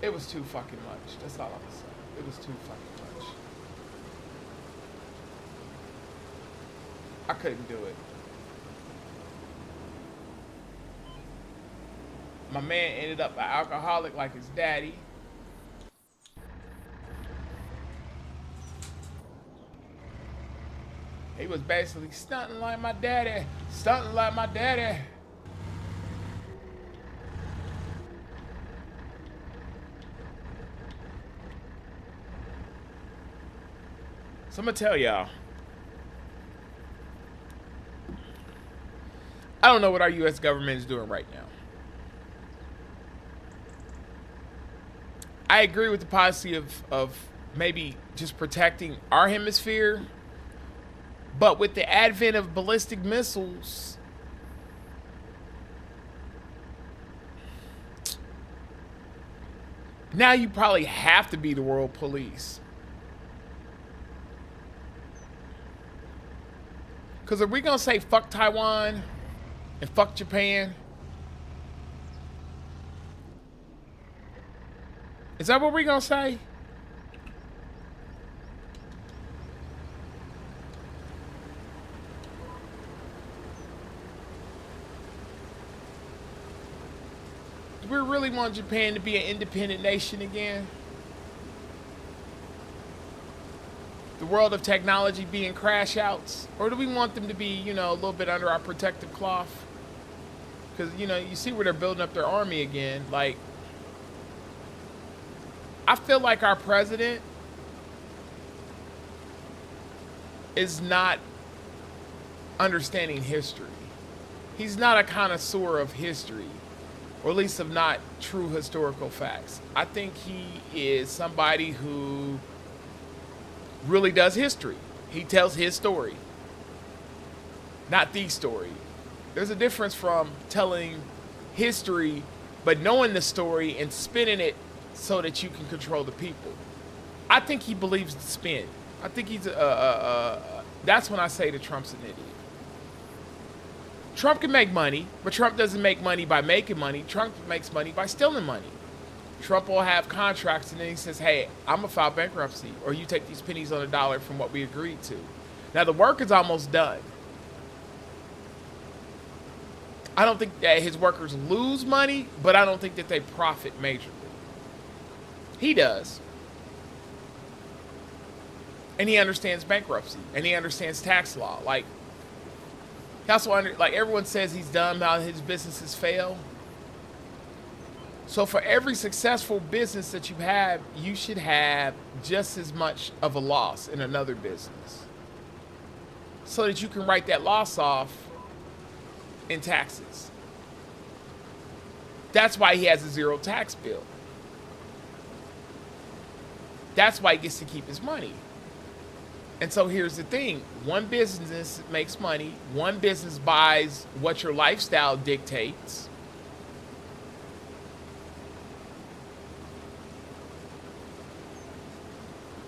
it was too fucking much. That's all I'm gonna say. It was too fucking much. I couldn't do it. My man ended up an alcoholic like his daddy. He was basically stunting like my daddy. Stunting like my daddy. So I'm gonna tell y'all. I don't know what our U.S. government is doing right now. I agree with the policy of maybe just protecting our hemisphere. But with the advent of ballistic missiles, now you probably have to be the world police. Because are we going to say fuck Taiwan and fuck Japan? Is that what we're going to say? Do we really want Japan to be an independent nation again? The world of technology being crash outs? Or do we want them to be, you know, a little bit under our protective cloth? Because, you know, you see where they're building up their army again. Like, I feel like our president is not understanding history. He's not a connoisseur of history, or at least of not true historical facts. I think he is somebody who really does history. He tells his story, not the story. There's a difference from telling history, but knowing the story and spinning it so that you can control the people. I think he believes the spin. I think he's that's when I say that Trump's an idiot. Trump can make money, but Trump doesn't make money by making money. Trump makes money by stealing money. Trump will have contracts and then he says, hey, I'm going to file bankruptcy, or you take these pennies on the dollar from what we agreed to. Now, the work is almost done. I don't think that his workers lose money, but I don't think that they profit majorly. He does. And he understands bankruptcy, and he understands tax law. Like, he also like everyone says he's done how his businesses fail. So for every successful business that you have, you should have just as much of a loss in another business, so that you can write that loss off in taxes. That's why he has a zero tax bill. That's why he gets to keep his money. And so here's the thing. One business makes money. One business buys what your lifestyle dictates.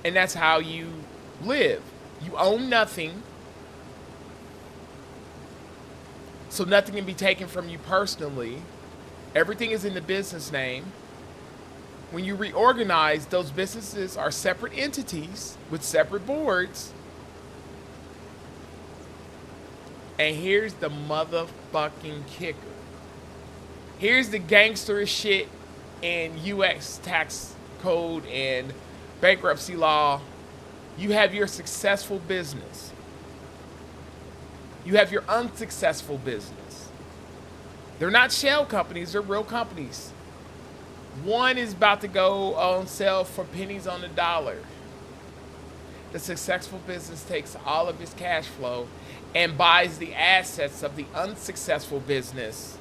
And that's how you live. You own nothing, so nothing can be taken from you personally. Everything is in the business name. When you reorganize, those businesses are separate entities with separate boards. And here's the motherfucking kicker. Here's the gangster shit in US tax code and bankruptcy law. You have your successful business. You have your unsuccessful business. They're not shell companies, they're real companies. One is about to go on sale for pennies on the dollar. The successful business takes all of its cash flow and buys the assets of the unsuccessful business,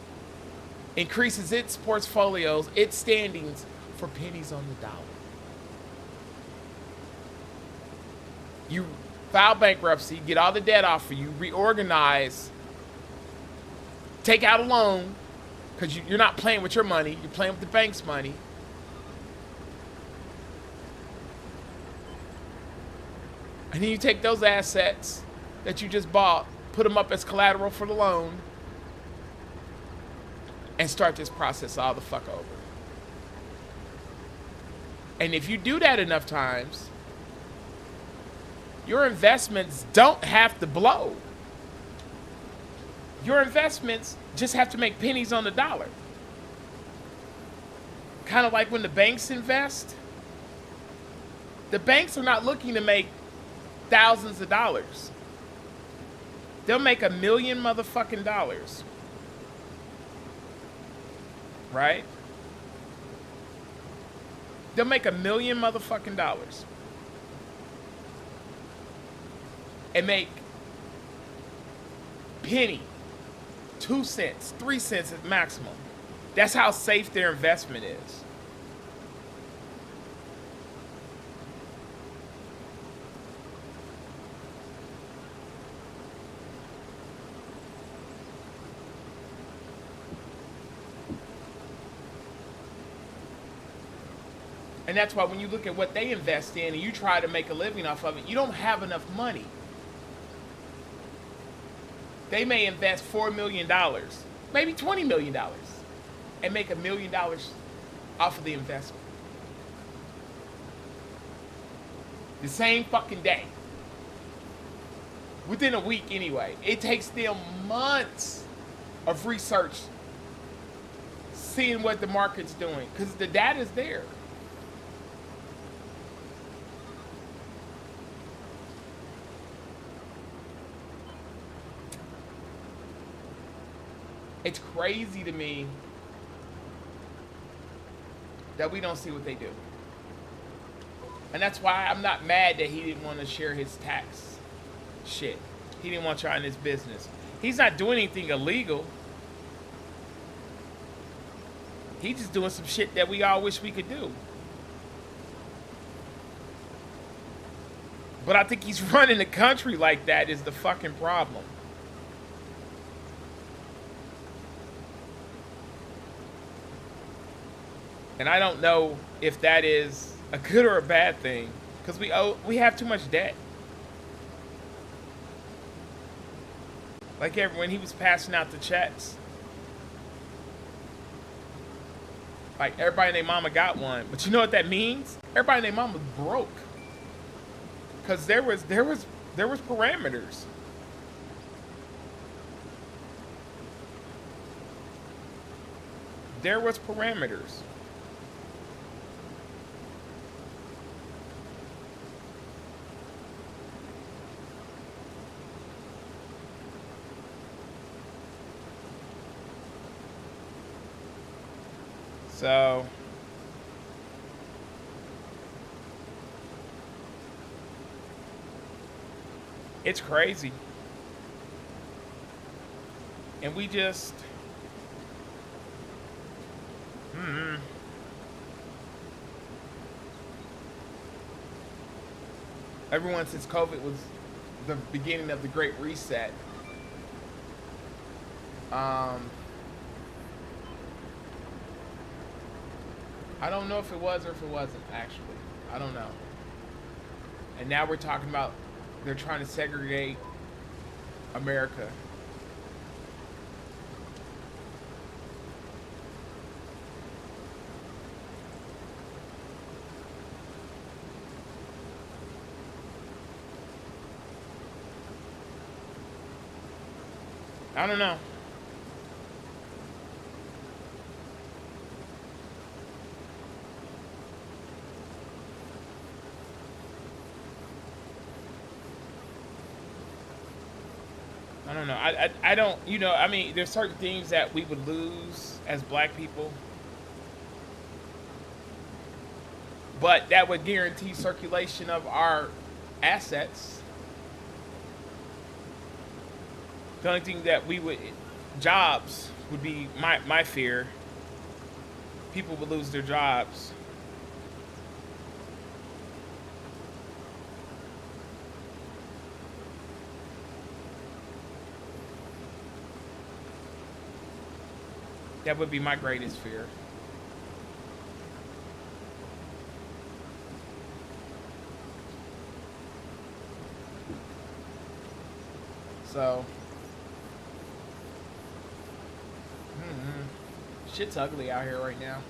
increases its portfolios, its standings for pennies on the dollar. You file bankruptcy, get all the debt off of you, reorganize, take out a loan, because you're not playing with your money, you're playing with the bank's money. And then you take those assets that you just bought, put them up as collateral for the loan, and start this process all the fuck over. And if you do that enough times, your investments don't have to blow. Your investments just have to make pennies on the dollar. Kind of like when the banks invest. The banks are not looking to make thousands of dollars. They'll make $1 million motherfucking dollars. Right? They'll make $1 million motherfucking dollars. And make penny, 2 cents, 3 cents at maximum. That's how safe their investment is. And that's why when you look at what they invest in and you try to make a living off of it, you don't have enough money. They may invest $4 million, maybe $20 million, and make $1 million off of the investment. The same fucking day. Within a week anyway. It takes them months of research, seeing what the market's doing, because the data's there. It's crazy to me that we don't see what they do. And that's why I'm not mad that he didn't want to share his tax shit. He didn't want y'all in his business. He's not doing anything illegal. He's just doing some shit that we all wish we could do. But I think he's running the country like that is the fucking problem. And I don't know if that is a good or a bad thing, because we have too much debt. Like when he was passing out the checks, like everybody and their mama got one, but you know what that means? Everybody and their mama broke, because there was parameters. There was parameters. So it's crazy. And we just everyone since COVID was the beginning of the Great Reset. I don't know if it was or if it wasn't, actually. I don't know. And now we're talking about they're trying to segregate America. I don't know. I don't know. I don't, I mean, there's certain things that we would lose as black people, but that would guarantee circulation of our assets. The only thing that we would, jobs would be my fear. People would lose their jobs. That would be my greatest fear. So, shit's ugly out here right now.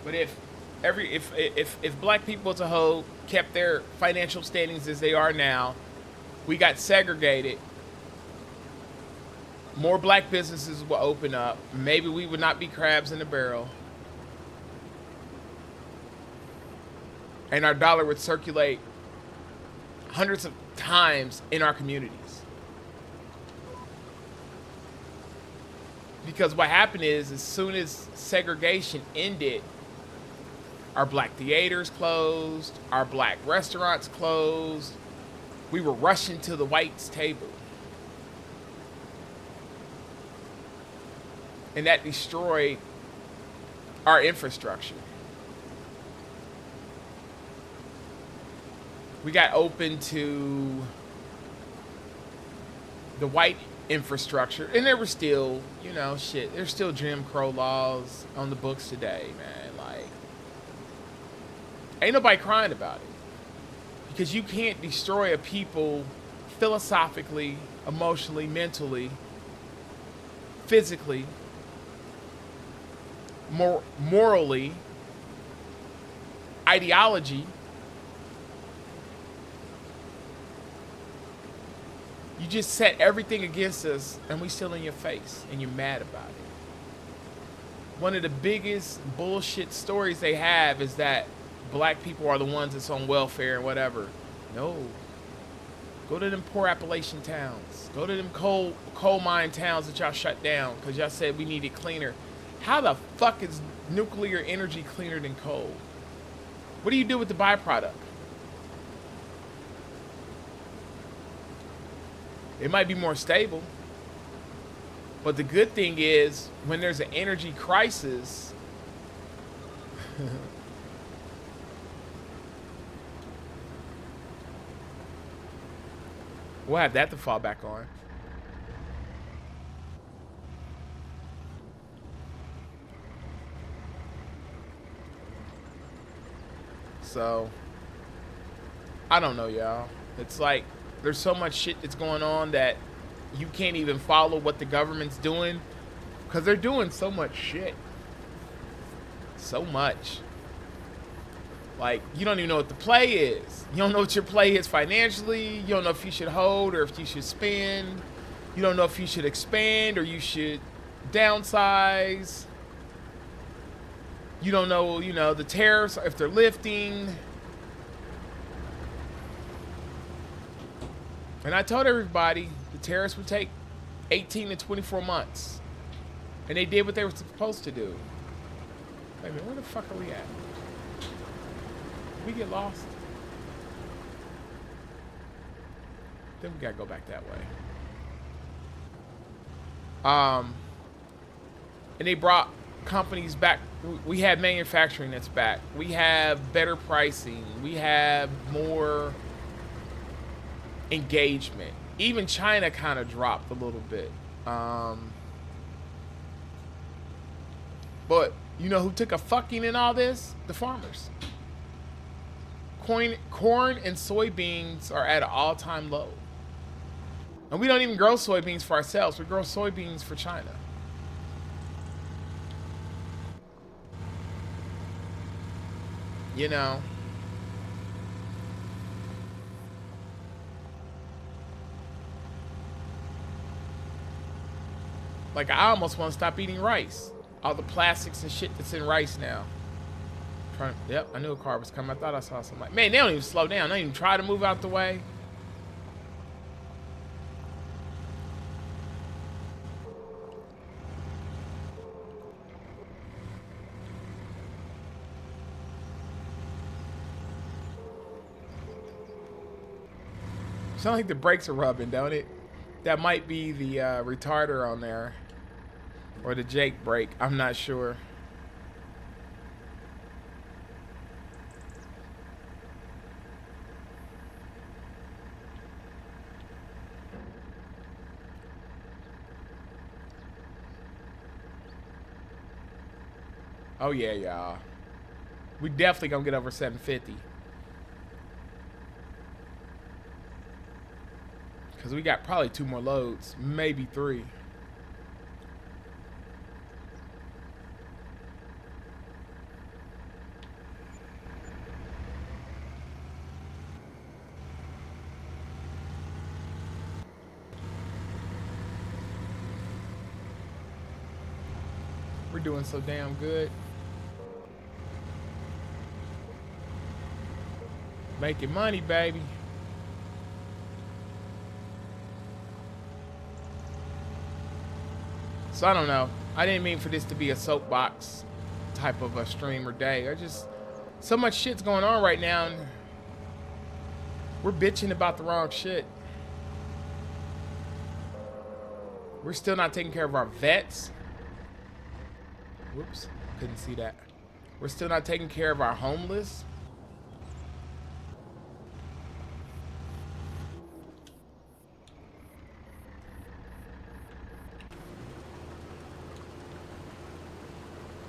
But if black people as a whole kept their financial standings as they are now, we got segregated, more black businesses will open up. Maybe we would not be crabs in a barrel. And our dollar would circulate hundreds of times in our communities. Because what happened is, as soon as segregation ended, our black theaters closed, our black restaurants closed. We were rushing to the whites' table. And that destroyed our infrastructure. We got open to the white infrastructure, and there were still, there's still Jim Crow laws on the books today, man. Like, ain't nobody crying about it. Because you can't destroy a people philosophically, emotionally, mentally, physically, morally, ideology. You just set everything against us, and we still in your face, and you're mad about it. One of the biggest bullshit stories they have is that black people are the ones that's on welfare and whatever. No. Go to them poor Appalachian towns. Go to them coal mine towns that y'all shut down because y'all said we need it cleaner. How the fuck is nuclear energy cleaner than coal? What do you do with the byproduct? It might be more stable. But the good thing is, when there's an energy crisis, we'll have that to fall back on. So, I don't know, y'all. It's like, there's so much shit that's going on that you can't even follow what the government's doing because they're doing so much shit. So much. Like, you don't even know what the play is. You don't know what your play is financially. You don't know if you should hold or if you should spend. You don't know if you should expand or you should downsize. You don't know, the tariffs, if they're lifting. And I told everybody the tariffs would take 18 to 24 months. And they did what they were supposed to do. Wait a minute, where the fuck are we at? Did we get lost? Then we gotta go back that way. And they brought companies back. We have manufacturing that's back. We have better pricing. We have more engagement. Even China kind of dropped a little bit. But You know who took a fucking in all this? The farmers. Corn and soybeans are at an all-time low. And we don't even grow soybeans for ourselves. We grow soybeans for China. You know. Like, I almost want to stop eating rice. All the plastics and shit that's in rice now. Yep, I knew a car was coming. I thought I saw something. Like, man, they don't even slow down. They don't even try to move out the way. Sound like the brakes are rubbing, don't it? That might be the retarder on there. Or the Jake brake. I'm not sure. Oh yeah, y'all. We definitely gonna get over 750. Because we got probably 2 more loads. Maybe 3. We're doing so damn good. Making money, baby. So I don't know. I didn't mean for this to be a soapbox type of a stream or day. I just, so much shit's going on right now, and we're bitching about the wrong shit. We're still not taking care of our vets. Whoops, couldn't see that. We're still not taking care of our homeless.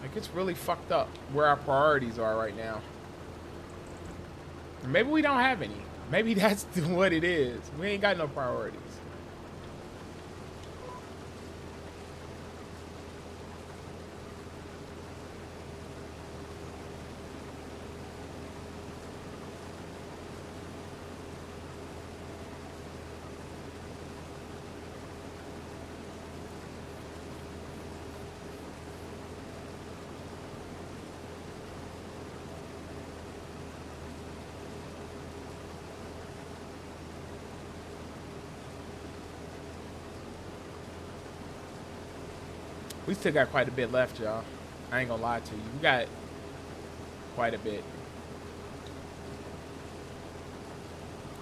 Like, it's really fucked up where our priorities are right now. Maybe we don't have any. Maybe that's what it is. We ain't got no priorities. We still got quite a bit left, y'all. I ain't gonna lie to you. We got quite a bit.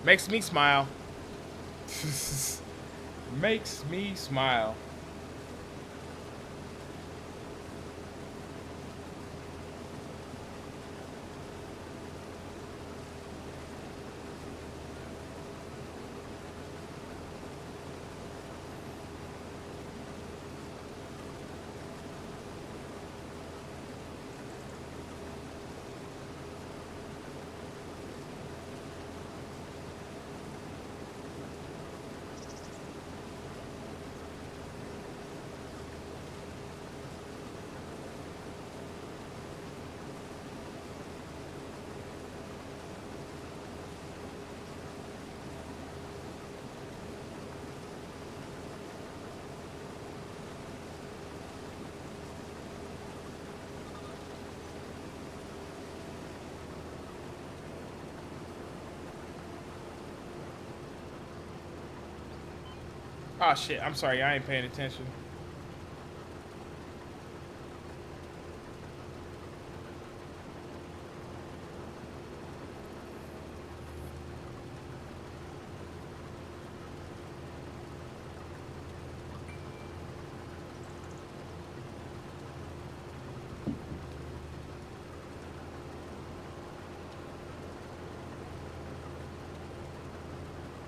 Makes me smile. Makes me smile. Oh shit, I'm sorry, I ain't paying attention.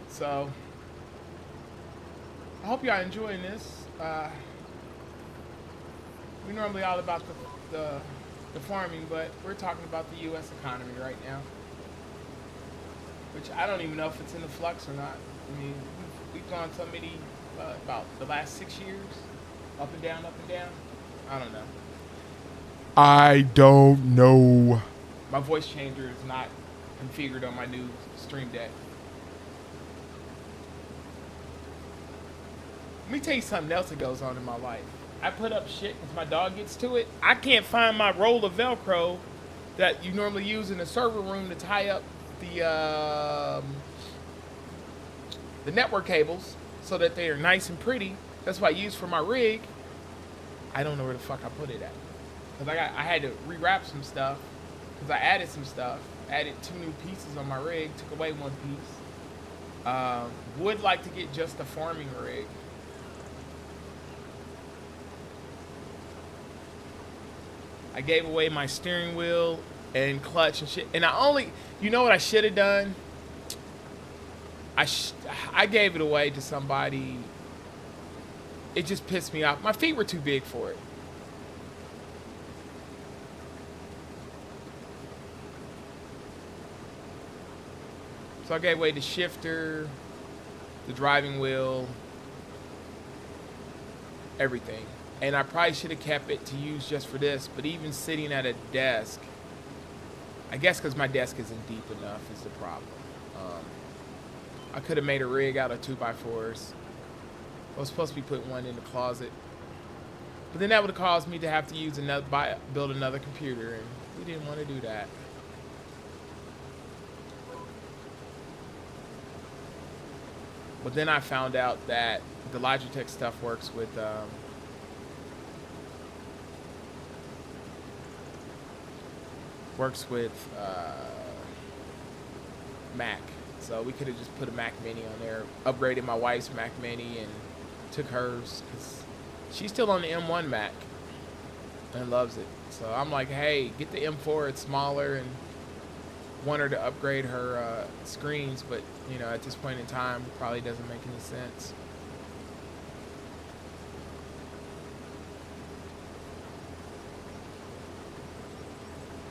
So I hope y'all enjoying this. We're normally all about the farming, but we're talking about the U.S. economy right now, which I don't even know if it's in the flux or not. I mean, we've gone so many about the last 6 years, up and down, up and down. I don't know. I don't know. My voice changer is not configured on my new Stream Deck. Let me tell you something else that goes on in my life. I put up shit because my dog gets to it. I can't find my roll of Velcro that you normally use in the server room to tie up the network cables so that they are nice and pretty. That's what I use for my rig. I don't know where the fuck I put it at. Because I had to rewrap some stuff. Because I added some stuff. Added 2 new pieces on my rig. Took away 1 piece. Would like to get just a farming rig. I gave away my steering wheel and clutch and shit. And you know what I should have done? I gave it away to somebody. It just pissed me off. My feet were too big for it. So I gave away the shifter, the driving wheel, everything. And I probably should have kept it to use just for this, but even sitting at a desk, I guess because my desk isn't deep enough is the problem. I could have made a rig out of 2x4s. I was supposed to be putting one in the closet. But then that would have caused me to have to use build another computer, and we didn't want to do that. But then I found out that the Logitech stuff works with Mac. So we could have just put a Mac Mini on there, upgraded my wife's Mac Mini and took hers, because she's still on the M1 Mac and loves it. So I'm like, hey, get the M4, it's smaller, and want her to upgrade her screens, but you know, at this point in time, it probably doesn't make any sense.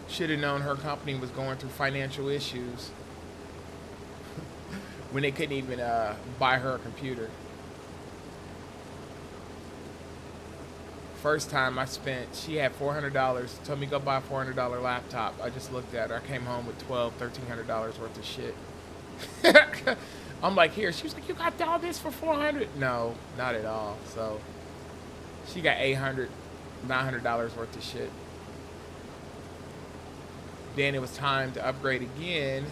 Should have known her company was going through financial issues when they couldn't even buy her a computer. First time I spent, she had $400, told me go buy a $400 laptop. I just looked at her. I came home with $1,300 worth of shit. I'm like, here. She was like, you got all this for $400? No, not at all. So she got $800, $900 worth of shit. Then it was time to upgrade again,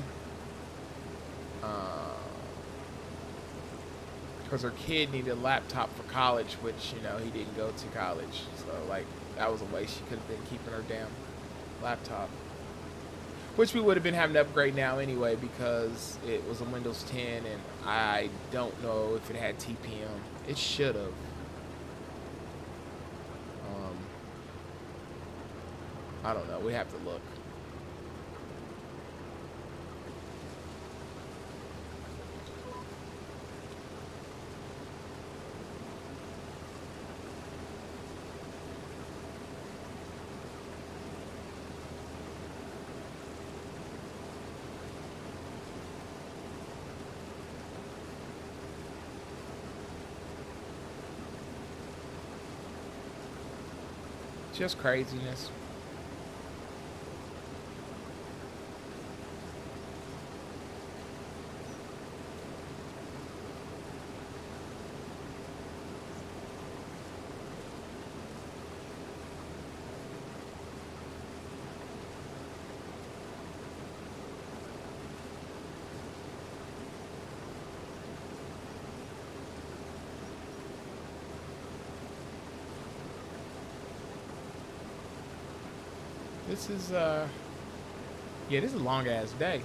because her kid needed a laptop for college, which, you know, he didn't go to college. So, like, that was a waste. She could have been keeping her damn laptop, which we would have been having to upgrade now anyway, because it was a Windows 10, and I don't know if it had TPM. It should have. I don't know. We have to look. Just craziness. This is yeah, this is a long ass day.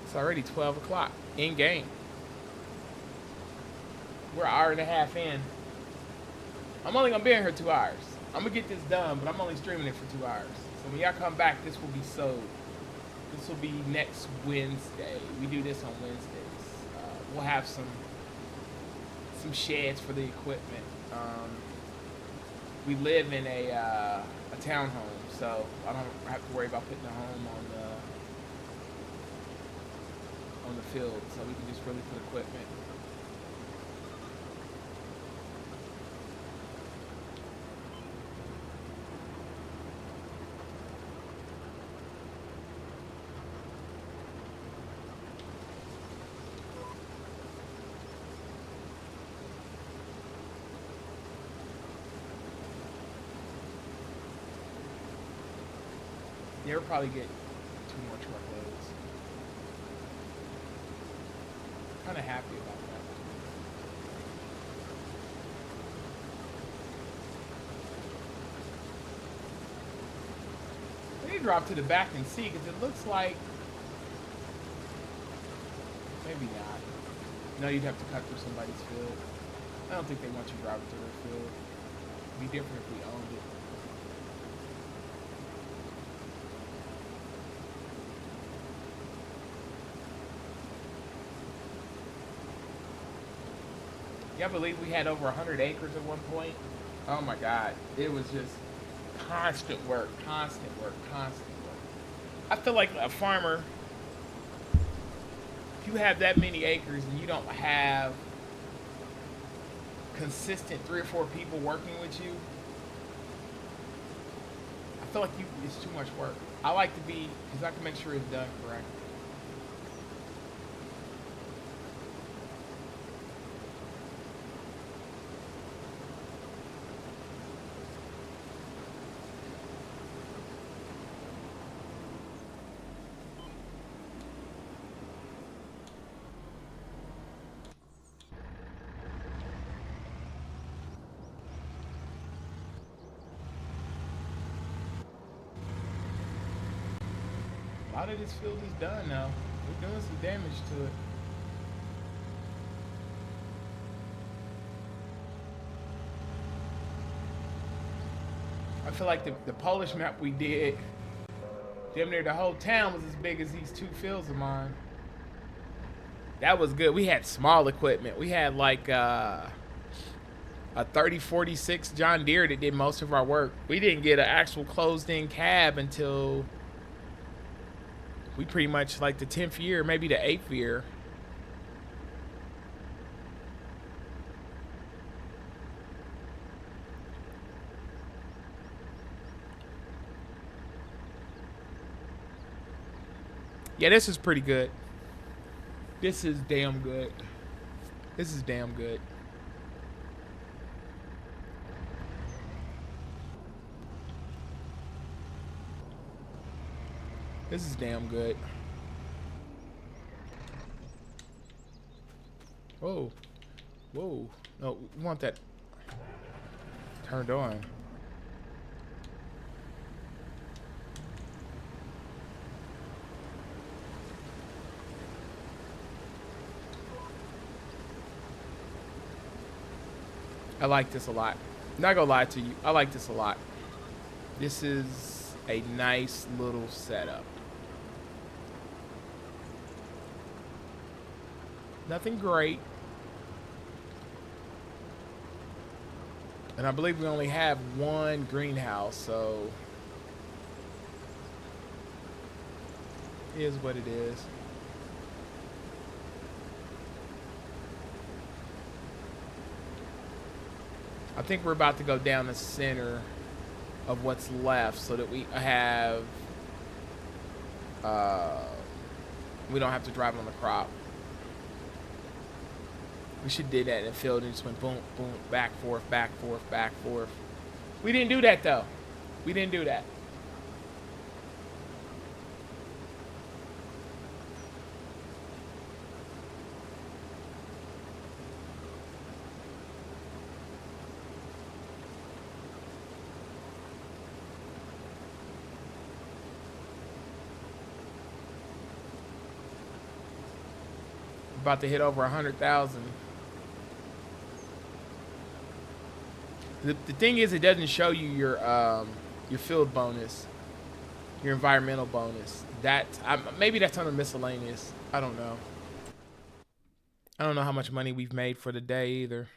It's already 12 o'clock in game. We're an hour and a half in. I'm only gonna be in here 2 hours. I'm gonna get this done, but I'm only streaming it for 2 hours. So when y'all come back, this will be sold. This will be next Wednesday. We do this on Wednesdays. We'll have some sheds for the equipment. We live in a townhome, so I don't have to worry about putting a home on the field. So we can just really put equipment. You ever probably get too much workloads. Kind of happy about that. They drop to the back and see because it looks like maybe not. No, you'd have to cut through somebody's field. I don't think they want you driving through their field. It'd be different if we owned it. Yeah, I believe we had over 100 acres at one point. Oh my God. It was just constant work, constant work, constant work. I feel like a farmer, if you have that many acres and you don't have consistent 3 or 4 people working with you, I feel like it's too much work. I like to be, because I can make sure it's done correctly. A lot of this field is done now. We're doing some damage to it. I feel like the Polish map we did, damn near the whole town was as big as these 2 fields of mine. That was good. We had small equipment. We had like a 3046 John Deere that did most of our work. We didn't get an actual closed-in cab until we pretty much like the 10th year, maybe the 8th year. Yeah, this is pretty good. This is damn good. This is damn good. This is damn good. Whoa. Whoa. No, we want that turned on. I like this a lot. Not gonna lie to you, I like this a lot. This is a nice little setup. Nothing great. And I believe we only have one greenhouse, so it is what it is. I think we're about to go down the center of what's left so that we have we don't have to drive on the crop. We should do that in the field and just went boom, boom, back, forth, back, forth, back, forth. We didn't do that though. We didn't do that. About to hit over 100,000. The thing is, it doesn't show you your field bonus, your environmental bonus. That maybe that's under miscellaneous. I don't know. I don't know how much money we've made for the day either.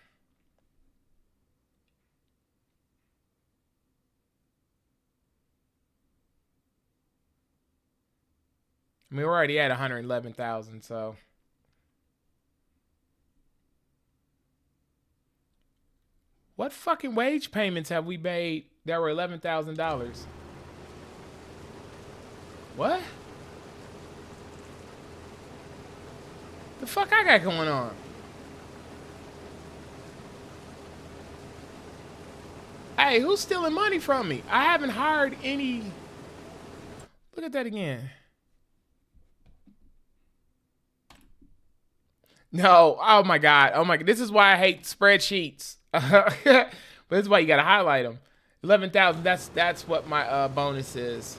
I mean, we're already at 111,000, so what fucking wage payments have we made that were $11,000? What? The fuck I got going on? Hey, who's stealing money from me? I haven't hired any. Look at that again. No. Oh my god. Oh my god. This is why I hate spreadsheets. But this is why you gotta highlight them. 11,000. That's what my bonus is.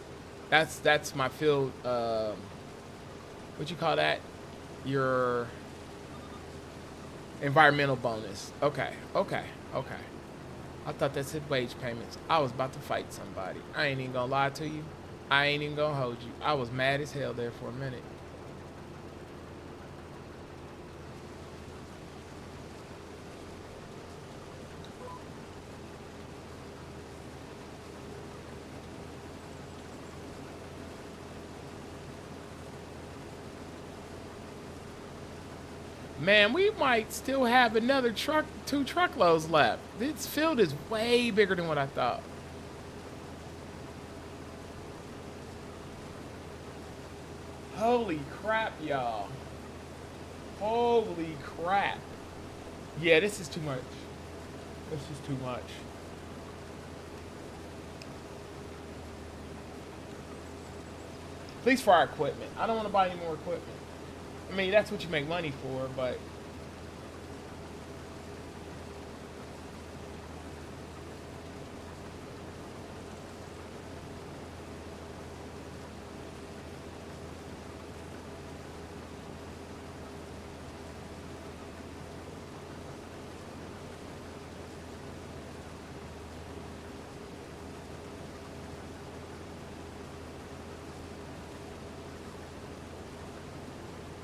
That's my field. What you call that? Your environmental bonus. Okay. Okay. Okay. I thought that said wage payments. I was about to fight somebody. I ain't even gonna lie to you. I ain't even gonna hold you. I was mad as hell there for a minute. Man, we might still have another truck, 2 truckloads left. This field is way bigger than what I thought. Holy crap, y'all. Holy crap. Yeah, this is too much. This is too much. At least for our equipment. I don't want to buy any more equipment. I mean, that's what you make money for, but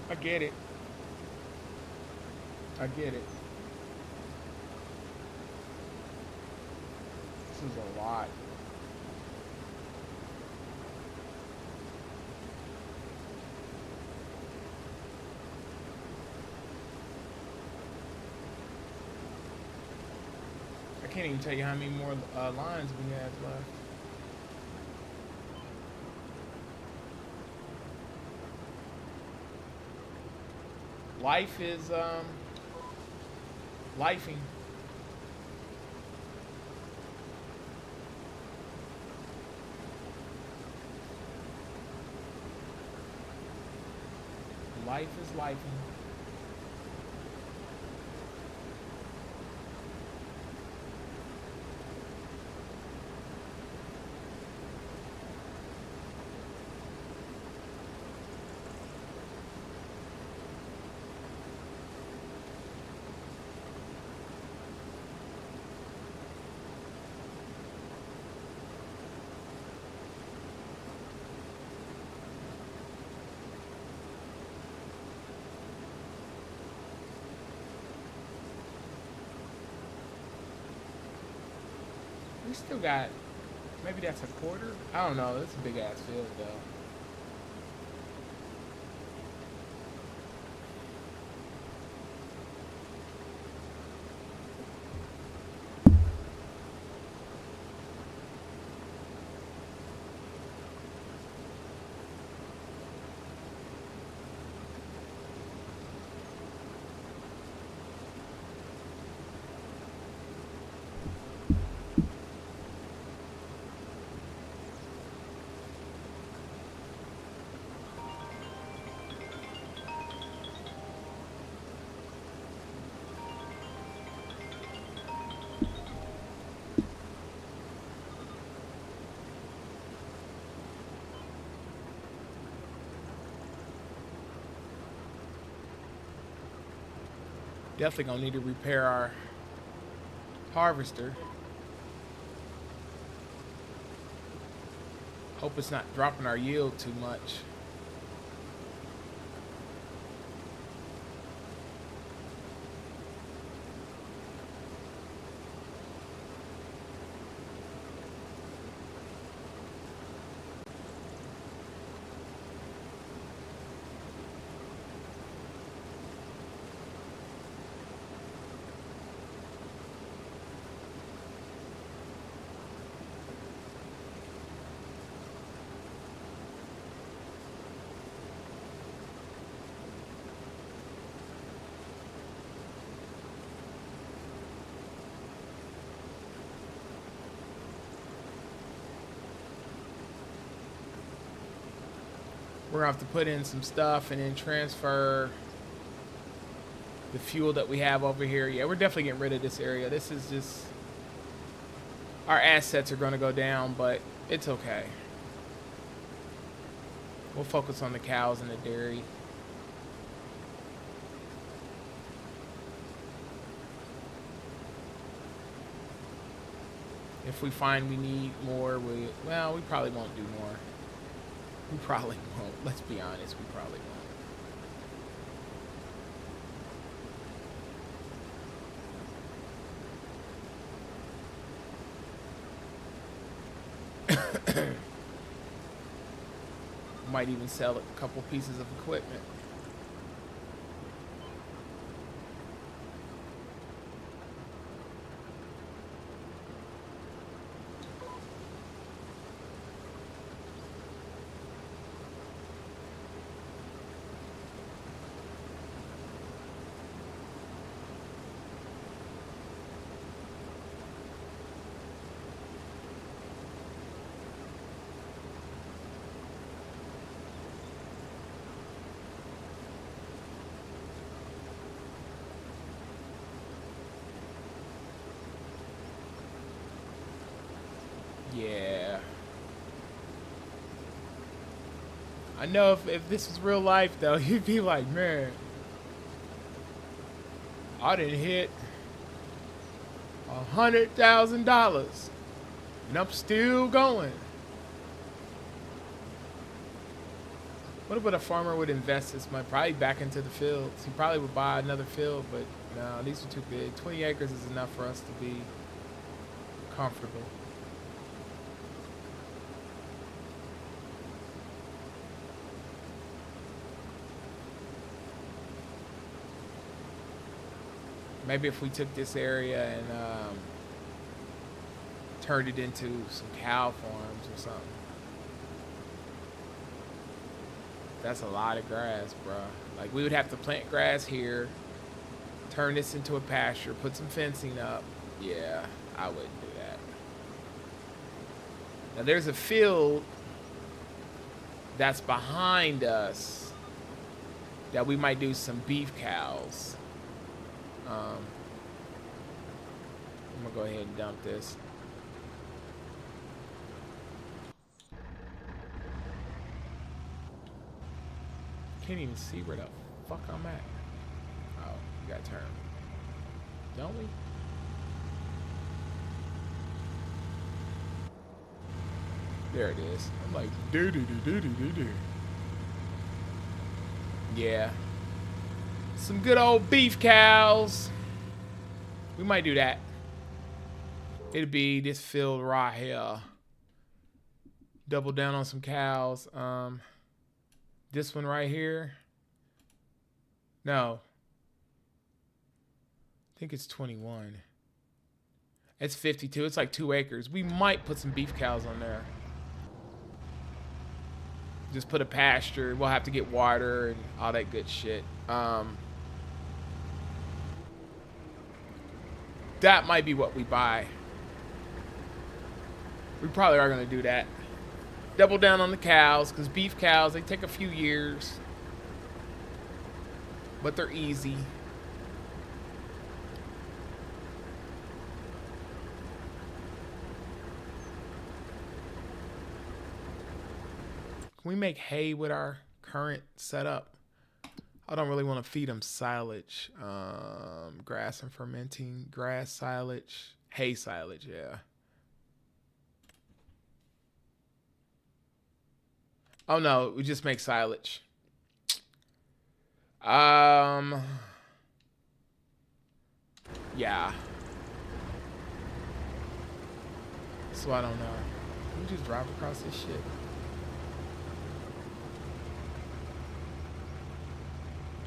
I get it. I get it. This is a lot. I can't even tell you how many more lines we have left. Life is lifing. Life is lifing. We still got, maybe that's a quarter? I don't know. That's a big ass field though. Definitely gonna need to repair our harvester. Hope it's not dropping our yield too much. We're gonna have to put in some stuff and then transfer the fuel that we have over here. Yeah, we're definitely getting rid of this area. This is just, our assets are gonna go down, but it's okay. We'll focus on the cows and the dairy. If we find we need more, we probably won't do more. We probably won't. Let's be honest, we probably won't. Might even sell a couple pieces of equipment. Yeah. I know if this was real life though, you'd be like, man, I didn't hit $100,000 and I'm still going. What about a farmer would invest this money? Probably back into the fields. He probably would buy another field, but no, these are too big. 20 acres is enough for us to be comfortable. Maybe if we took this area and turned it into some cow farms or something. That's a lot of grass, bro. Like, we would have to plant grass here, turn this into a pasture, put some fencing up. Yeah, I wouldn't do that. Now, there's a field that's behind us that we might do some beef cows. I'm gonna go ahead and dump this. Can't even see where the fuck I'm at. Oh, we got turn. Don't we? There it is. I'm like, do. Yeah. Some good old beef cows. We might do that. It'd be this field right here. Double down on some cows. This one right here. No. I think it's 21. It's 52. It's like 2 acres. We might put some beef cows on there. Just put a pasture. We'll have to get water and all that good shit. That might be what we buy. We probably are going to do that. Double down on the cows, because beef cows, they take a few years. But they're easy. Can we make hay with our current setup? I don't really want to feed them silage. Grass and fermenting. Grass silage. Hay silage, yeah. Oh no, we just make silage. Yeah. So I don't know. Can we just drive across this shit?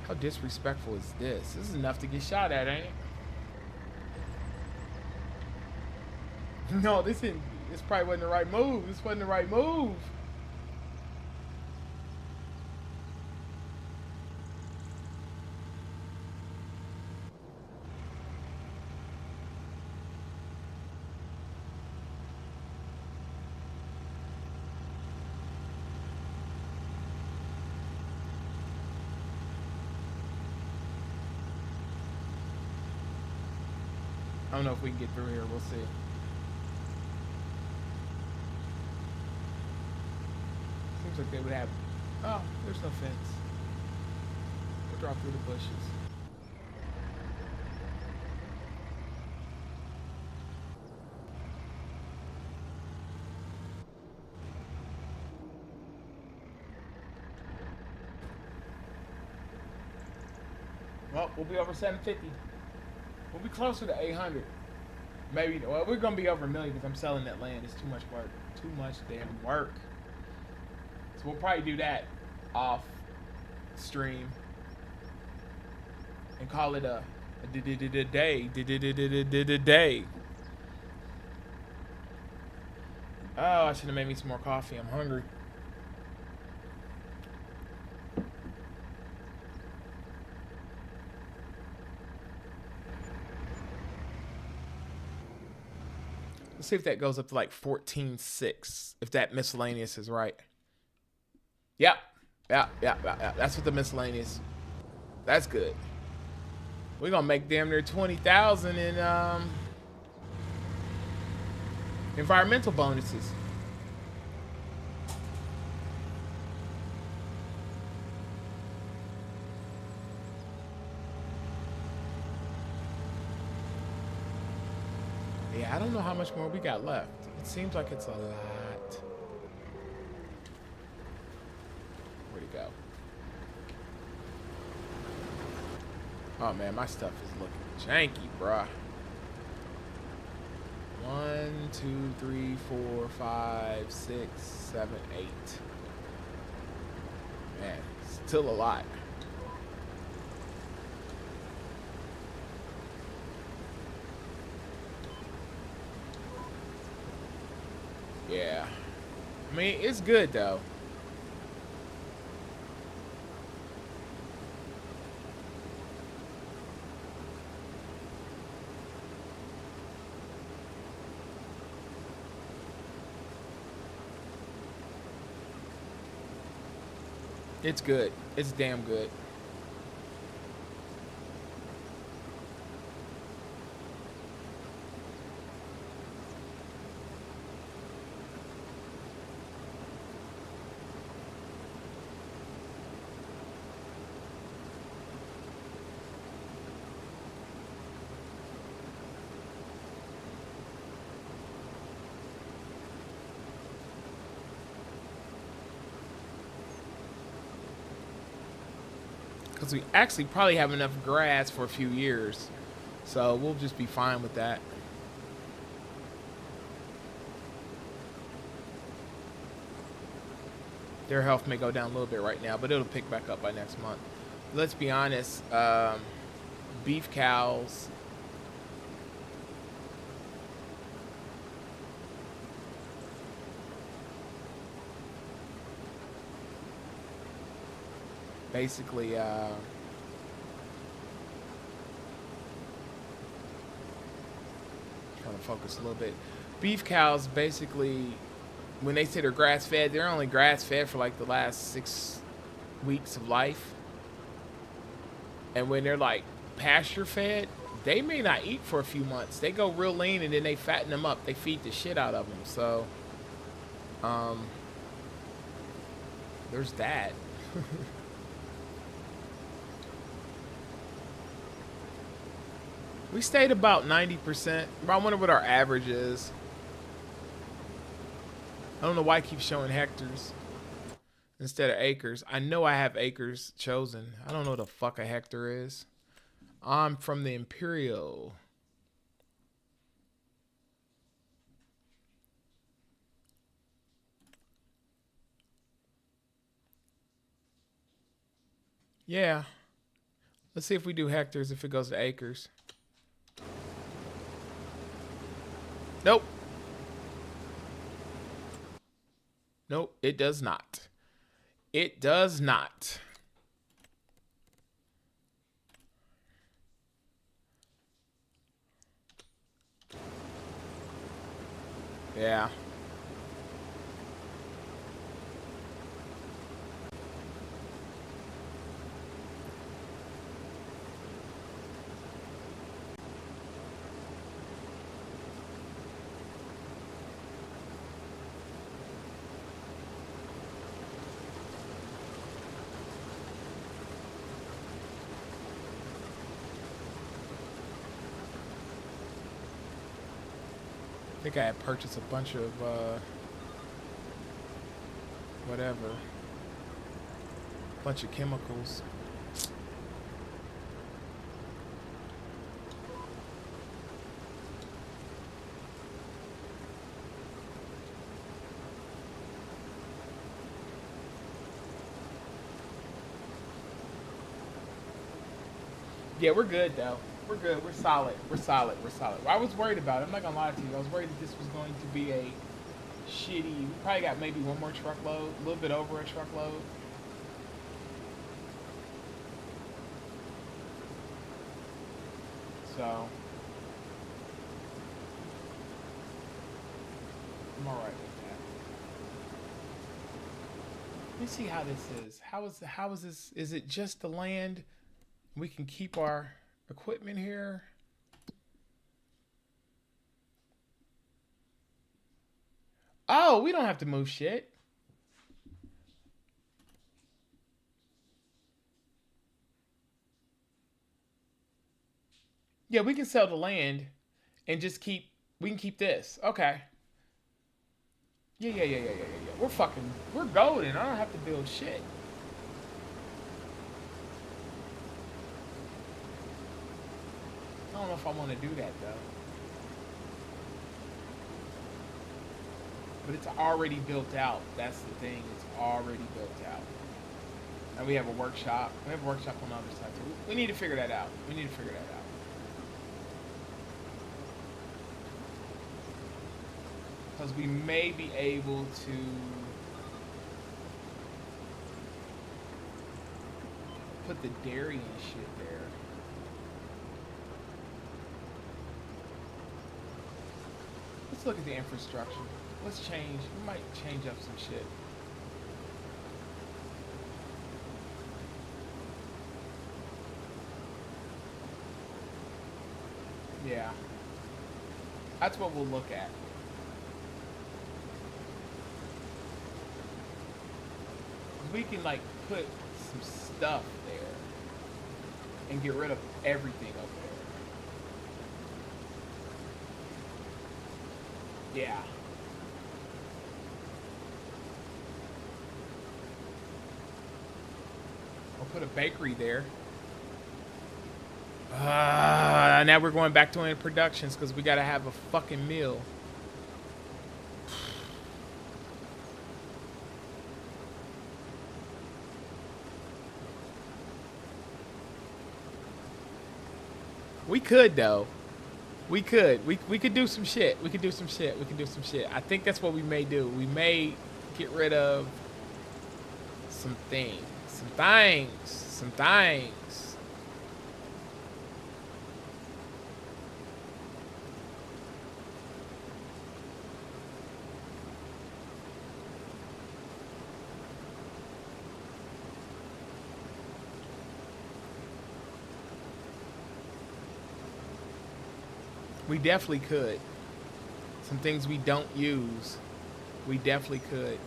How disrespectful is this? This is enough to get shot at, ain't it? No, this probably wasn't the right move. This wasn't the right move. I don't know if we can get through here. We'll see. Seems like they would have. Oh, there's no fence. We'll drop through the bushes. Well, we'll be over 750. We'll be closer to 800. Maybe. Well, we're gonna be over a million because I'm selling that land. It's too much work. Too much damn work. So we'll probably do that off stream and call it a day. Oh, I should have made me some more coffee. I'm hungry. Let's see if that goes up to like 14.6. If that miscellaneous is right. Yeah. That's what the miscellaneous. That's good. We're gonna make damn near 20,000 in environmental bonuses. Yeah, I don't know how much more we got left. It seems like it's a lot. Where'd it go? Oh man, my stuff is looking janky, bruh. 1, 2, 3, 4, 5, 6, 7, 8. Man, still a lot. Yeah. I mean, it's good though. It's good. It's damn good. Because we actually probably have enough grass for a few years. So we'll just be fine with that. Their health may go down a little bit right now, but it'll pick back up by next month. Let's be honest, beef cows. Basically, trying to focus a little bit. Beef cows, basically, when they say they're grass-fed, they're only grass-fed for like the last 6 weeks of life. And when they're like pasture-fed, they may not eat for a few months. They go real lean and then they fatten them up. They feed the shit out of them. So, there's that. We stayed about 90%. I wonder what our average is. I don't know why I keep showing hectares instead of acres. I know I have acres chosen. I don't know what the fuck a hectare is. I'm from the Imperial. Yeah. Let's see if we do hectares if it goes to acres. Nope. Nope, it does not. It does not. Yeah. think I had purchased a bunch of whatever, bunch of chemicals. Yeah, we're good though. We're good. We're solid. We're solid. We're solid. I was worried about it. I'm not gonna lie to you. I was worried that this was going to be a shitty. We probably got maybe one more truckload, a little bit over a truckload. So I'm all right with that. Let me see how this is. How is this? Is it just the land? We can keep our equipment here. Oh, we don't have to move shit. Yeah, we can sell the land and just keep. We can keep this. Okay. Yeah. We're golden. I don't have to build shit. I don't know if I want to do that though. But it's already built out. That's the thing. It's already built out. And we have a workshop. We have a workshop on the other side too. We need to figure that out. We need to figure that out. Because we may be able to put the dairy and shit there. Let's look at the infrastructure. Let's change. We might change up some shit. Yeah. That's what we'll look at. We can like put some stuff there and get rid of everything up there. Yeah. I'll put a bakery there. Now we're going back to doing productions because we gotta have a fucking meal. We could though. We could. We could do some shit. We could do some shit. We could do some shit. I think that's what we may do. We may get rid of some things. Some things. Some things. We definitely could. Some things we don't use, we definitely could.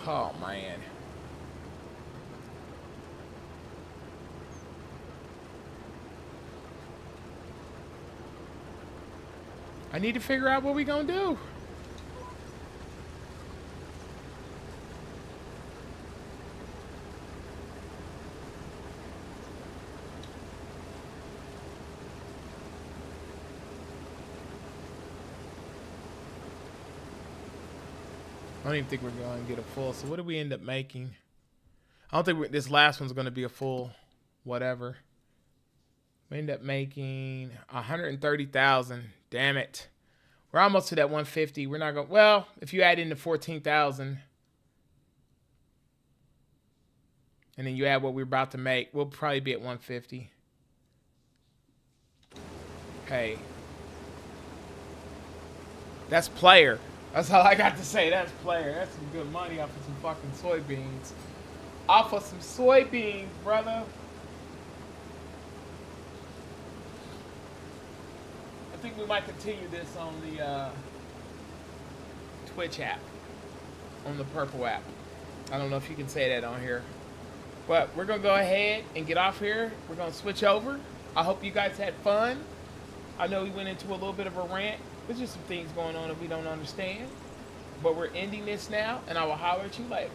Oh, man. I need to figure out what we gonna do. I don't even think we're going to get a full. So what did we end up making? I don't think this last one's going to be a full whatever. We end up making 130,000. Damn it. We're almost to that 150. We're not going. Well, if you add in the 14,000 and then you add what we're about to make, we'll probably be at 150. Hey. That's player. That's all I got to say. That's player. That's some good money off of some fucking soybeans. Off of some soybeans, brother. I think we might continue this on the Twitch app. On the purple app. I don't know if you can say that on here. But we're gonna go ahead and get off here. We're gonna switch over. I hope you guys had fun. I know we went into a little bit of a rant. There's just some things going on that we don't understand. But we're ending this now, and I will holler at you later.